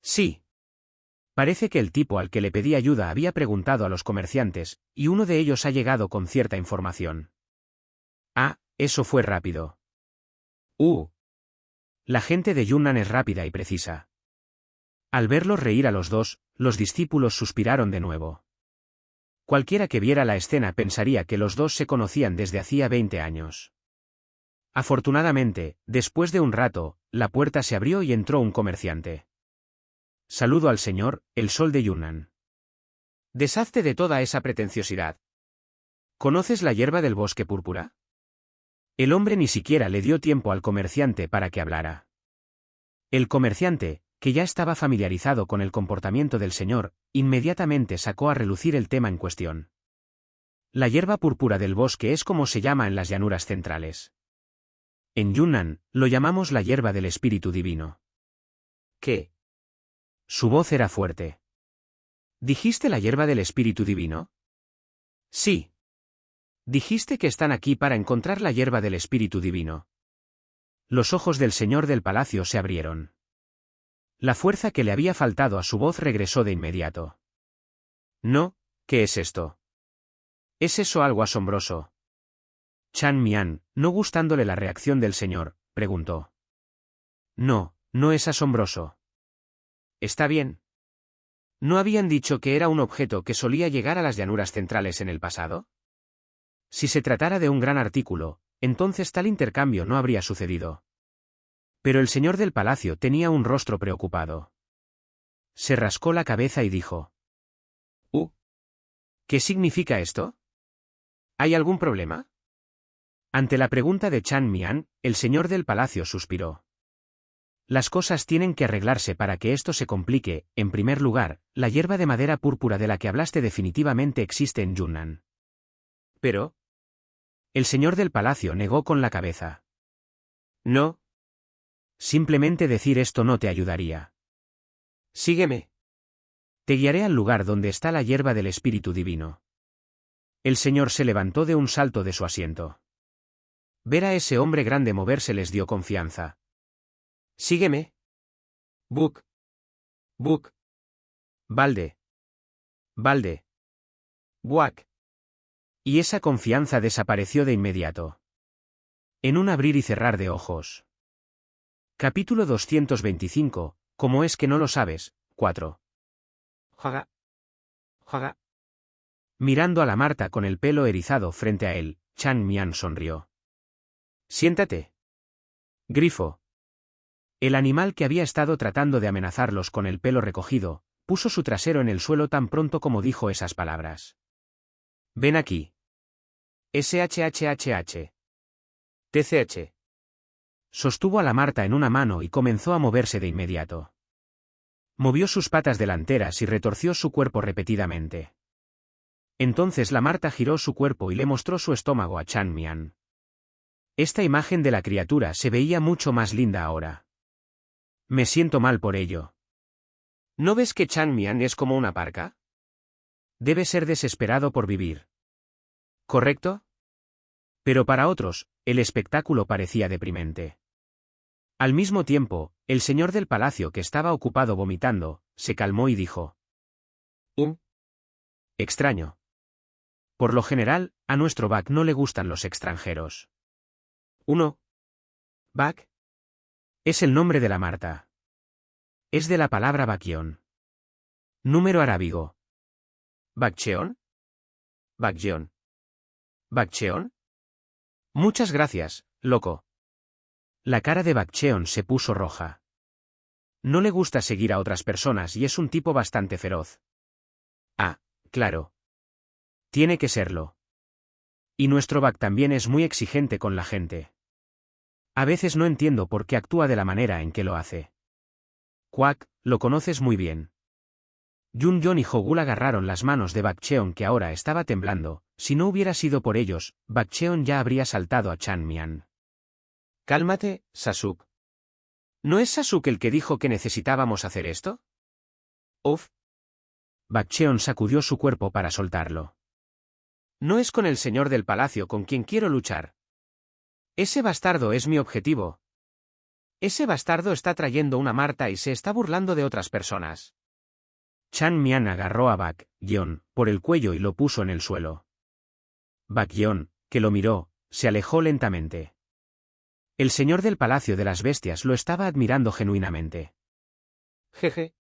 Sí. Parece que el tipo al que le pedí ayuda había preguntado a los comerciantes, y uno de ellos ha llegado con cierta información. Ah, eso fue rápido. La gente de Yunnan es rápida y precisa. Al verlos reír a los dos, los discípulos suspiraron de nuevo. Cualquiera que viera la escena pensaría que los dos se conocían desde hacía 20 años. Afortunadamente, después de un rato, la puerta se abrió y entró un comerciante. Saludo al señor, el sol de Yunnan. Deshazte de toda esa pretenciosidad. ¿Conoces la hierba del bosque púrpura? El hombre ni siquiera le dio tiempo al comerciante para que hablara. El comerciante, que ya estaba familiarizado con el comportamiento del señor, inmediatamente sacó a relucir el tema en cuestión. La hierba púrpura del bosque es como se llama en las llanuras centrales. En Yunnan, lo llamamos la hierba del espíritu divino. ¿Qué? Su voz era fuerte. ¿Dijiste la hierba del espíritu divino? Sí. Dijiste que están aquí para encontrar la hierba del espíritu divino. Los ojos del señor del palacio se abrieron. La fuerza que le había faltado a su voz regresó de inmediato. No, ¿qué es esto? ¿Es eso algo asombroso? Chan Mian, no gustándole la reacción del señor, preguntó. No, no es asombroso. Está bien. ¿No habían dicho que era un objeto que solía llegar a las llanuras centrales en el pasado? Si se tratara de un gran artículo, entonces tal intercambio no habría sucedido. Pero el señor del palacio tenía un rostro preocupado. Se rascó la cabeza y dijo. ¿Qué significa esto? ¿Hay algún problema? Ante la pregunta de Chan Mian, el señor del palacio suspiró. Las cosas tienen que arreglarse para que esto se complique. En primer lugar, la hierba de madera púrpura de la que hablaste definitivamente existe en Yunnan. Pero... El señor del palacio negó con la cabeza. No. Simplemente decir esto no te ayudaría. Sígueme. Te guiaré al lugar donde está la hierba del espíritu divino. El señor se levantó de un salto de su asiento. Ver a ese hombre grande moverse les dio confianza. Sígueme. Buk. Buk. Balde. Balde. Buak. Y esa confianza desapareció de inmediato. En un abrir y cerrar de ojos. Capítulo 225, ¿cómo es que no lo sabes? 4. Juega. Juega. Mirando a la Marta con el pelo erizado frente a él, Chan Mian sonrió. Siéntate. Grifo. El animal que había estado tratando de amenazarlos con el pelo recogido, puso su trasero en el suelo tan pronto como dijo esas palabras. Ven aquí. SHHHH. TCH. Sostuvo a la Marta en una mano y comenzó a moverse de inmediato. Movió sus patas delanteras y retorció su cuerpo repetidamente. Entonces la Marta giró su cuerpo y le mostró su estómago a Chan Mian. Esta imagen de la criatura se veía mucho más linda ahora. Me siento mal por ello. ¿No ves que Chan Mian es como una parca? Debe ser desesperado por vivir. ¿Correcto? Pero para otros, el espectáculo parecía deprimente. Al mismo tiempo, el señor del palacio que estaba ocupado vomitando, se calmó y dijo. Extraño. Por lo general, a nuestro Bak no le gustan los extranjeros. 1. Bak. Es el nombre de la Marta. Es de la palabra Bakion. Número arábigo. ¿Bakcheon? ¿Bakjeon? ¿Bakcheon? Muchas gracias, loco. La cara de Bakcheon se puso roja. No le gusta seguir a otras personas y es un tipo bastante feroz. Ah, claro. Tiene que serlo. Y nuestro Bak también es muy exigente con la gente. A veces no entiendo por qué actúa de la manera en que lo hace. Quack, lo conoces muy bien. Yun-Yon y Hogul agarraron las manos de Bakcheon que ahora estaba temblando. Si no hubiera sido por ellos, Bakcheon ya habría saltado a Chan Mian. Cálmate, Sasuke. ¿No es Sasuke el que dijo que necesitábamos hacer esto? Uf. Bakcheon sacudió su cuerpo para soltarlo. No es con el señor del palacio con quien quiero luchar. Ese bastardo es mi objetivo. Ese bastardo está trayendo una Marta y se está burlando de otras personas. Chan Mian agarró a Bak-yeon por el cuello y lo puso en el suelo. Bak-yeon, que lo miró, se alejó lentamente. El señor del Palacio de las Bestias lo estaba admirando genuinamente. Jeje.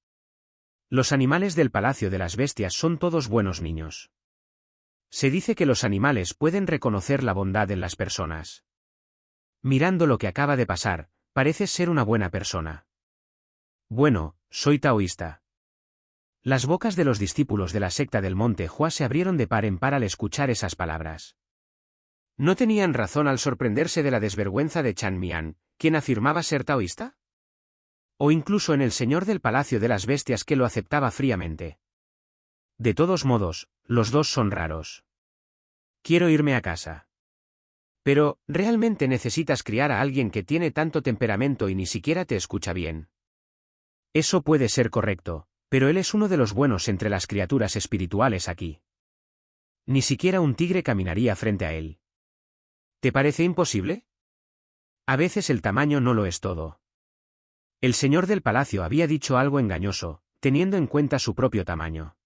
Los animales del Palacio de las Bestias son todos buenos niños. Se dice que los animales pueden reconocer la bondad en las personas. Mirando lo que acaba de pasar, pareces ser una buena persona. Bueno, soy taoísta. Las bocas de los discípulos de la secta del Monte Hua se abrieron de par en par al escuchar esas palabras. ¿No tenían razón al sorprenderse de la desvergüenza de Chan Mian, quien afirmaba ser taoísta? O incluso en el señor del Palacio de las Bestias que lo aceptaba fríamente. De todos modos, los dos son raros. Quiero irme a casa. Pero, ¿realmente necesitas criar a alguien que tiene tanto temperamento y ni siquiera te escucha bien? Eso puede ser correcto, pero él es uno de los buenos entre las criaturas espirituales aquí. Ni siquiera un tigre caminaría frente a él. ¿Te parece imposible? A veces el tamaño no lo es todo. El señor del palacio había dicho algo engañoso, teniendo en cuenta su propio tamaño.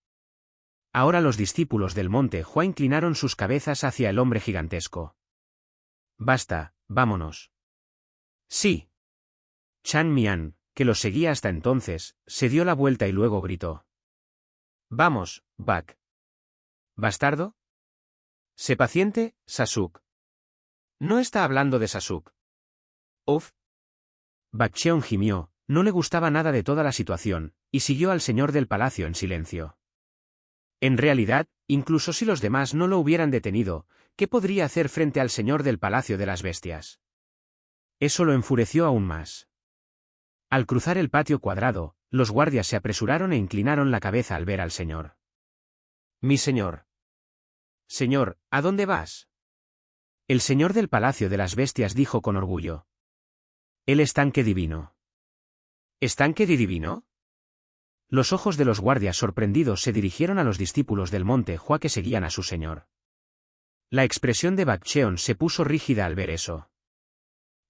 Ahora los discípulos del Monte Hua inclinaron sus cabezas hacia el hombre gigantesco. Basta, vámonos. Sí. Chan Mian, que lo seguía hasta entonces, se dio la vuelta y luego gritó. Vamos, Bak. ¿Bastardo? Sé paciente, Sasuke. No está hablando de Sasuke. Uf. Bakcheon gimió, no le gustaba nada de toda la situación, y siguió al señor del palacio en silencio. En realidad, incluso si los demás no lo hubieran detenido, ¿qué podría hacer frente al señor del Palacio de las Bestias? Eso lo enfureció aún más. Al cruzar el patio cuadrado, los guardias se apresuraron e inclinaron la cabeza al ver al señor. Mi señor. Señor, ¿a dónde vas? El señor del Palacio de las Bestias dijo con orgullo. El estanque divino. ¿Estanque divino? Los ojos de los guardias sorprendidos se dirigieron a los discípulos del Monte Hua que seguían a su señor. La expresión de Bakcheon se puso rígida al ver eso.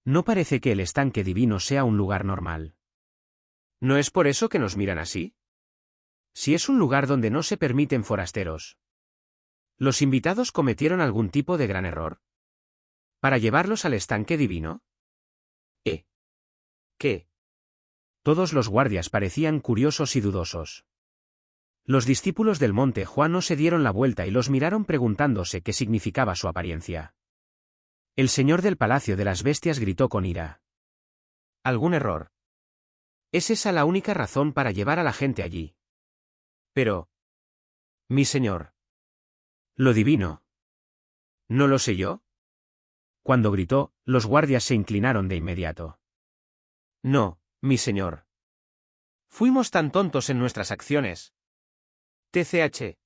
No parece que el estanque divino sea un lugar normal. ¿No es por eso que nos miran así? Si es un lugar donde no se permiten forasteros. ¿Los invitados cometieron algún tipo de gran error? ¿Para llevarlos al estanque divino? ¿Qué? Todos los guardias parecían curiosos y dudosos. Los discípulos del monte Juan no se dieron la vuelta y los miraron preguntándose qué significaba su apariencia. El señor del palacio de las bestias gritó con ira. ¿Algún error? ¿Es esa la única razón para llevar a la gente allí? Pero... mi señor. Lo divino. ¿No lo sé yo? Cuando gritó, los guardias se inclinaron de inmediato. No, mi señor. Fuimos tan tontos en nuestras acciones. TCH.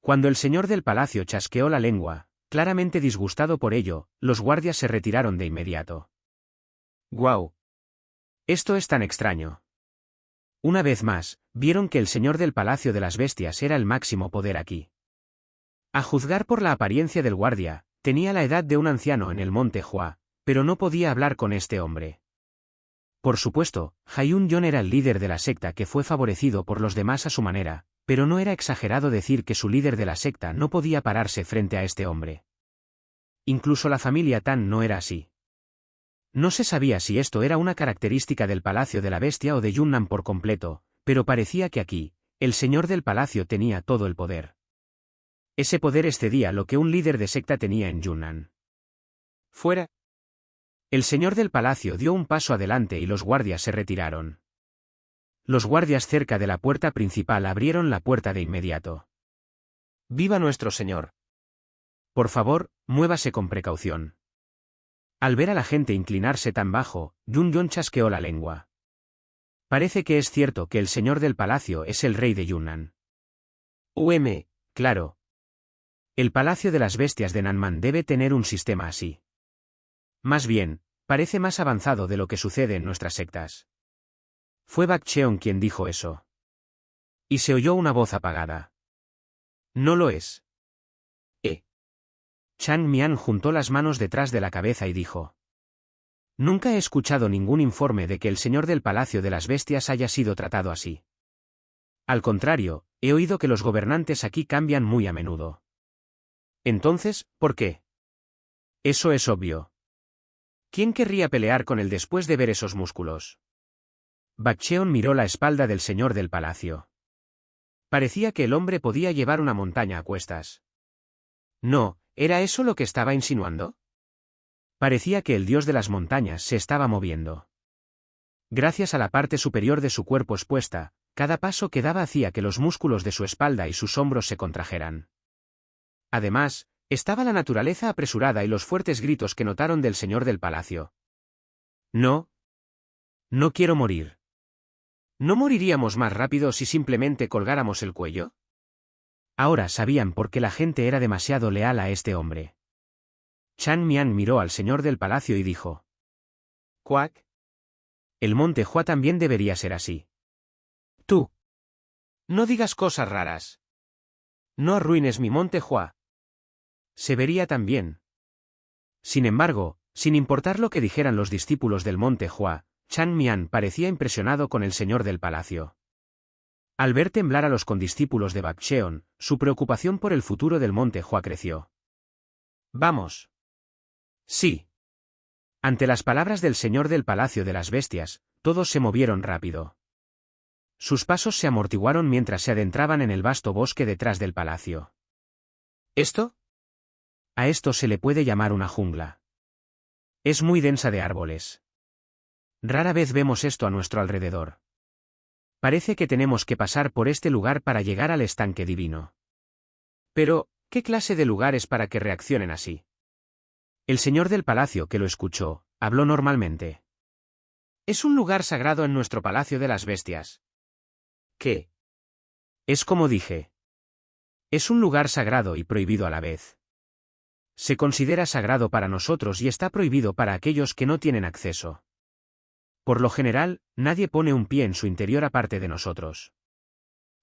Cuando el señor del palacio chasqueó la lengua, claramente disgustado por ello, los guardias se retiraron de inmediato. ¡Guau! Esto es tan extraño. Una vez más, vieron que el señor del palacio de las bestias era el máximo poder aquí. A juzgar por la apariencia del guardia, tenía la edad de un anciano en el monte Hua, pero no podía hablar con este hombre. Por supuesto, Hayun Yon era el líder de la secta que fue favorecido por los demás a su manera, pero no era exagerado decir que su líder de la secta no podía pararse frente a este hombre. Incluso la familia Tan no era así. No se sabía si esto era una característica del Palacio de la Bestia o de Yunnan por completo, pero parecía que aquí, el señor del palacio tenía todo el poder. Ese poder excedía lo que un líder de secta tenía en Yunnan. ¡Fuera! El señor del palacio dio un paso adelante y los guardias se retiraron. Los guardias cerca de la puerta principal abrieron la puerta de inmediato. ¡Viva nuestro señor! Por favor, muévase con precaución. Al ver a la gente inclinarse tan bajo, Yun Yon chasqueó la lengua. Parece que es cierto que el señor del palacio es el rey de Yunnan. Claro. El palacio de las bestias de Nanman debe tener un sistema así. Más bien, parece más avanzado de lo que sucede en nuestras sectas. Fue Bak Cheon quien dijo eso. Y se oyó una voz apagada. No lo es. Chang Mian juntó las manos detrás de la cabeza y dijo. Nunca he escuchado ningún informe de que el señor del palacio de las bestias haya sido tratado así. Al contrario, he oído que los gobernantes aquí cambian muy a menudo. Entonces, ¿por qué? Eso es obvio. ¿Quién querría pelear con él después de ver esos músculos? Bak Cheon miró la espalda del señor del palacio. Parecía que el hombre podía llevar una montaña a cuestas. No, ¿era eso lo que estaba insinuando? Parecía que el dios de las montañas se estaba moviendo. Gracias a la parte superior de su cuerpo expuesta, cada paso que daba hacía que los músculos de su espalda y sus hombros se contrajeran. Además, estaba la naturaleza apresurada y los fuertes gritos que notaron del señor del palacio. No. No quiero morir. ¿No moriríamos más rápido si simplemente colgáramos el cuello? Ahora sabían por qué la gente era demasiado leal a este hombre. Chang Mian miró al señor del palacio y dijo. ¿Cuac? El monte Hua también debería ser así. Tú. No digas cosas raras. No arruines mi monte Hua. Se vería tan bien. Sin embargo, sin importar lo que dijeran los discípulos del monte Hua, Chang Mian parecía impresionado con el señor del palacio. Al ver temblar a los condiscípulos de Bak Cheon, su preocupación por el futuro del monte Hua creció. Vamos. Sí. Ante las palabras del señor del palacio de las bestias, todos se movieron rápido. Sus pasos se amortiguaron mientras se adentraban en el vasto bosque detrás del palacio. ¿Esto? A esto se le puede llamar una jungla. Es muy densa de árboles. Rara vez vemos esto a nuestro alrededor. Parece que tenemos que pasar por este lugar para llegar al estanque divino. Pero, ¿qué clase de lugar es para que reaccionen así? El señor del palacio que lo escuchó, habló normalmente. Es un lugar sagrado en nuestro palacio de las bestias. ¿Qué? Es como dije. Es un lugar sagrado y prohibido a la vez. Se considera sagrado para nosotros y está prohibido para aquellos que no tienen acceso. Por lo general, nadie pone un pie en su interior aparte de nosotros.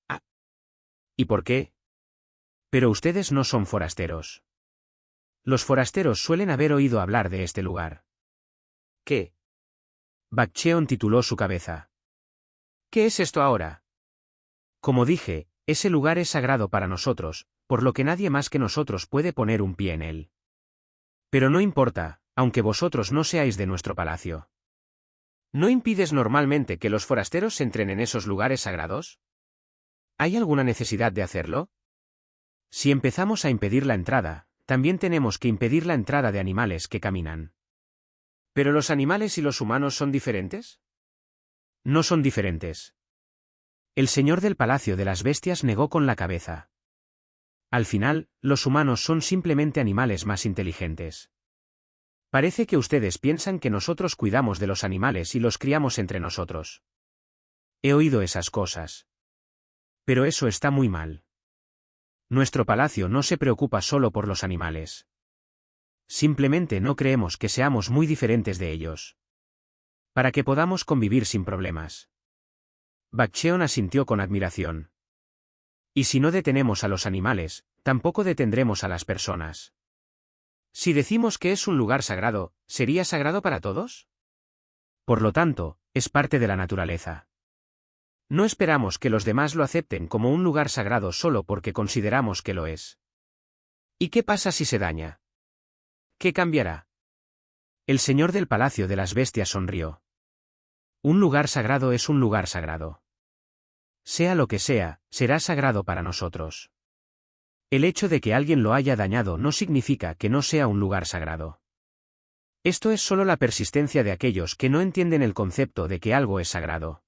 Ah. ¿Y por qué? Pero ustedes no son forasteros. Los forasteros suelen haber oído hablar de este lugar. ¿Qué? Bak Cheon tituló su cabeza. ¿Qué es esto ahora? Como dije, ese lugar es sagrado para nosotros, por lo que nadie más que nosotros puede poner un pie en él. Pero no importa, aunque vosotros no seáis de nuestro palacio. ¿No impides normalmente que los forasteros entren en esos lugares sagrados? ¿Hay alguna necesidad de hacerlo? Si empezamos a impedir la entrada, también tenemos que impedir la entrada de animales que caminan. ¿Pero los animales y los humanos son diferentes? No son diferentes. El señor del Palacio de las Bestias negó con la cabeza. Al final, los humanos son simplemente animales más inteligentes. Parece que ustedes piensan que nosotros cuidamos de los animales y los criamos entre nosotros. He oído esas cosas. Pero eso está muy mal. Nuestro palacio no se preocupa solo por los animales. Simplemente no creemos que seamos muy diferentes de ellos. Para que podamos convivir sin problemas. Bakcheon asintió con admiración. Y si no detenemos a los animales, tampoco detendremos a las personas. Si decimos que es un lugar sagrado, ¿sería sagrado para todos? Por lo tanto, es parte de la naturaleza. No esperamos que los demás lo acepten como un lugar sagrado solo porque consideramos que lo es. ¿Y qué pasa si se daña? ¿Qué cambiará? El señor del Palacio de las Bestias sonrió. Un lugar sagrado es un lugar sagrado. Sea lo que sea, será sagrado para nosotros. El hecho de que alguien lo haya dañado no significa que no sea un lugar sagrado. Esto es solo la persistencia de aquellos que no entienden el concepto de que algo es sagrado.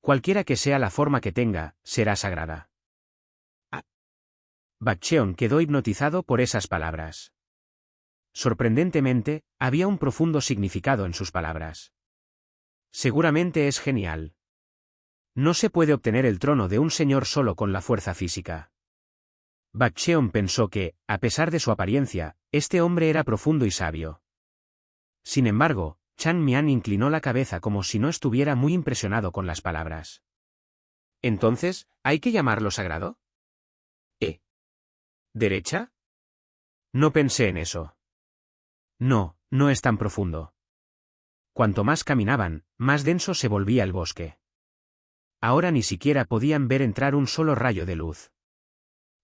Cualquiera que sea la forma que tenga, será sagrada. Bakcheon quedó hipnotizado por esas palabras. Sorprendentemente, había un profundo significado en sus palabras. Seguramente es genial. No se puede obtener el trono de un señor solo con la fuerza física. Bakcheon pensó que, a pesar de su apariencia, este hombre era profundo y sabio. Sin embargo, Chan Mian inclinó la cabeza como si no estuviera muy impresionado con las palabras. Entonces, ¿hay que llamarlo sagrado? ¿Derecha? No pensé en eso. No, no es tan profundo. Cuanto más caminaban, más denso se volvía el bosque. Ahora ni siquiera podían ver entrar un solo rayo de luz.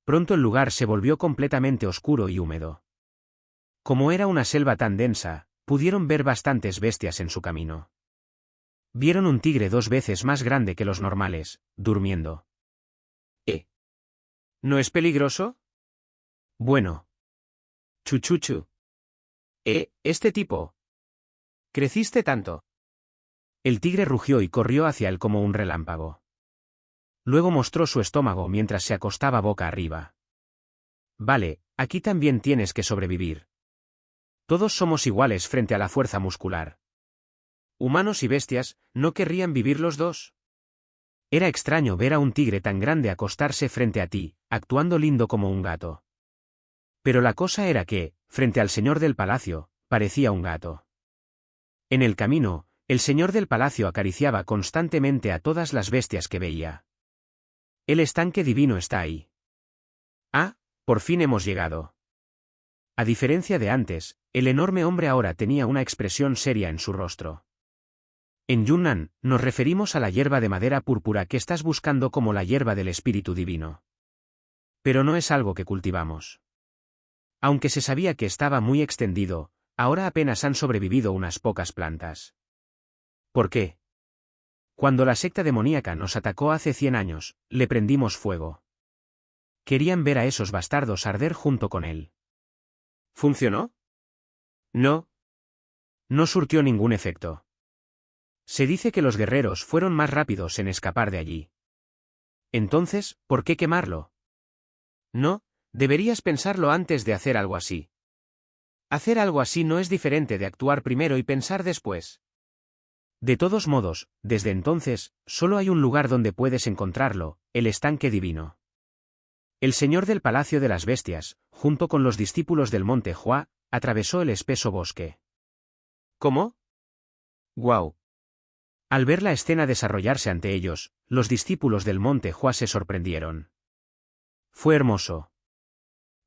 Pronto el lugar se volvió completamente oscuro y húmedo. Como era una selva tan densa, pudieron ver bastantes bestias en su camino. Vieron un tigre 2 veces más grande que los normales, durmiendo. ¿No es peligroso? Bueno. Chuchuchu. Este tipo. ¿Creciste tanto? El tigre rugió y corrió hacia él como un relámpago. Luego mostró su estómago mientras se acostaba boca arriba. Vale, aquí también tienes que sobrevivir. Todos somos iguales frente a la fuerza muscular. Humanos y bestias, ¿no querrían vivir los dos? Era extraño ver a un tigre tan grande acostarse frente a ti, actuando lindo como un gato. Pero la cosa era que, frente al señor del palacio, parecía un gato. En el camino, el señor del palacio acariciaba constantemente a todas las bestias que veía. El estanque divino está ahí. Ah, por fin hemos llegado. A diferencia de antes, el enorme hombre ahora tenía una expresión seria en su rostro. En Yunnan, nos referimos a la hierba de madera púrpura que estás buscando como la hierba del espíritu divino. Pero no es algo que cultivamos. Aunque se sabía que estaba muy extendido, ahora apenas han sobrevivido unas pocas plantas. ¿Por qué? Cuando la secta demoníaca nos atacó hace 100 años, le prendimos fuego. Querían ver a esos bastardos arder junto con él. ¿Funcionó? No. No surtió ningún efecto. Se dice que los guerreros fueron más rápidos en escapar de allí. Entonces, ¿por qué quemarlo? No, deberías pensarlo antes de hacer algo así. Hacer algo así no es diferente de actuar primero y pensar después. De todos modos, desde entonces, solo hay un lugar donde puedes encontrarlo, el estanque divino. El señor del Palacio de las Bestias, junto con los discípulos del monte Hua, atravesó el espeso bosque. ¿Cómo? ¡Guau! Al ver la escena desarrollarse ante ellos, los discípulos del monte Hua se sorprendieron. Fue hermoso.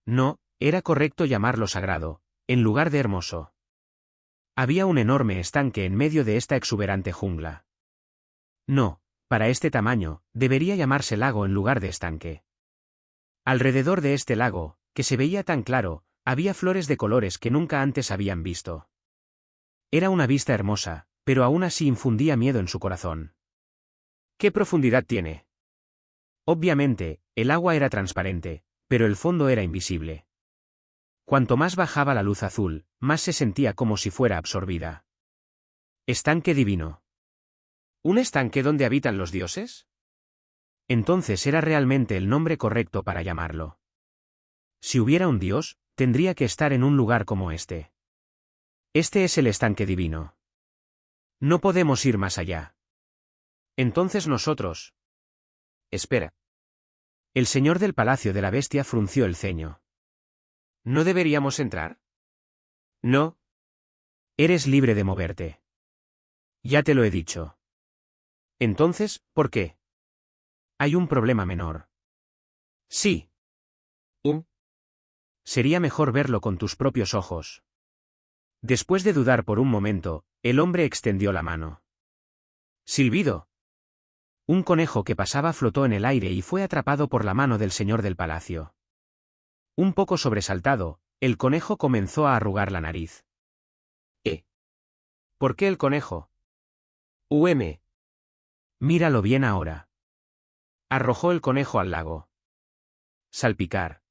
No, era correcto llamarlo sagrado, en lugar de hermoso. Había un enorme estanque en medio de esta exuberante jungla. No, Para este tamaño, debería llamarse lago en lugar de estanque. Alrededor de este lago, que se veía tan claro, había flores de colores que nunca antes habían visto. Era una vista hermosa, pero aún así infundía miedo en su corazón. ¿Qué profundidad tiene? Obviamente, el agua era transparente, pero el fondo era invisible. Cuanto más bajaba la luz azul, más se sentía como si fuera absorbida. Estanque divino. ¿Un estanque donde habitan los dioses? Entonces era realmente el nombre correcto para llamarlo. Si hubiera un dios, tendría que estar en un lugar como este. Este es el estanque divino. No podemos ir más allá. Entonces nosotros... Espera. El señor del palacio de la bestia frunció el ceño. ¿No deberíamos entrar? No. Eres libre de moverte. Ya te lo he dicho. Entonces, ¿por qué? Hay un problema menor. Sí. Sería mejor verlo con tus propios ojos. Después de dudar por un momento, el hombre extendió la mano. Silbido. Un conejo que pasaba flotó en el aire y fue atrapado por la mano del señor del palacio. Un poco sobresaltado, el conejo comenzó a arrugar la nariz. ¿Por qué el conejo? Míralo bien ahora. Arrojó el conejo al lago. Salpicar.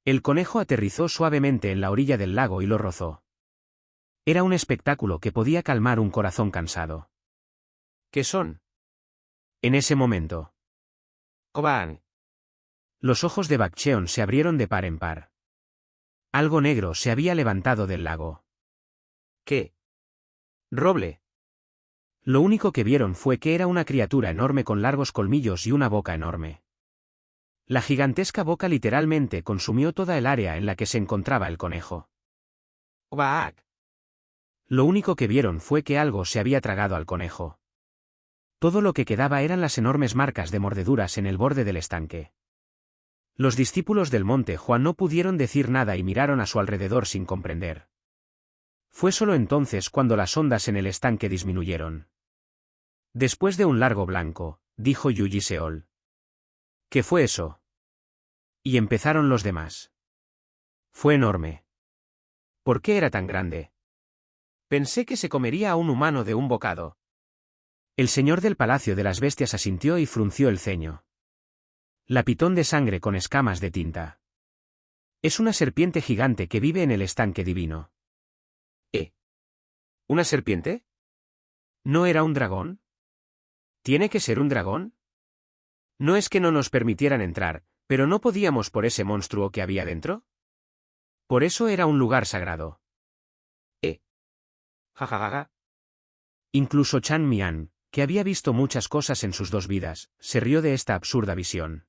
El conejo aterrizó suavemente en la orilla del lago y lo rozó. Era un espectáculo que podía calmar un corazón cansado. ¿Qué son? En ese momento. Oban. Los ojos de Bakcheon se abrieron de par en par. Algo negro se había levantado del lago. ¿Qué? Roble. Lo único que vieron fue que era una criatura enorme con largos colmillos y una boca enorme. La gigantesca boca literalmente consumió toda el área en la que se encontraba el conejo. Obaak. Lo único que vieron fue que algo se había tragado al conejo. Todo lo que quedaba eran las enormes marcas de mordeduras en el borde del estanque. Los discípulos del monte Juan no pudieron decir nada y miraron a su alrededor sin comprender. Fue solo entonces cuando las ondas en el estanque disminuyeron. Después de un largo blanco, dijo Yuji Seol. ¿Qué fue eso? Y empezaron los demás. Fue enorme. ¿Por qué era tan grande? Pensé que se comería a un humano de un bocado. El señor del palacio de las bestias asintió y frunció el ceño. La pitón de sangre con escamas de tinta. Es una serpiente gigante que vive en el estanque divino. ¿Una serpiente? ¿No era un dragón? ¿Tiene que ser un dragón? No es que no nos permitieran entrar, pero no podíamos por ese monstruo que había dentro. Por eso era un lugar sagrado. Jajajaja. Incluso Chan Mian, que había visto muchas cosas en sus dos vidas, se rió de esta absurda visión.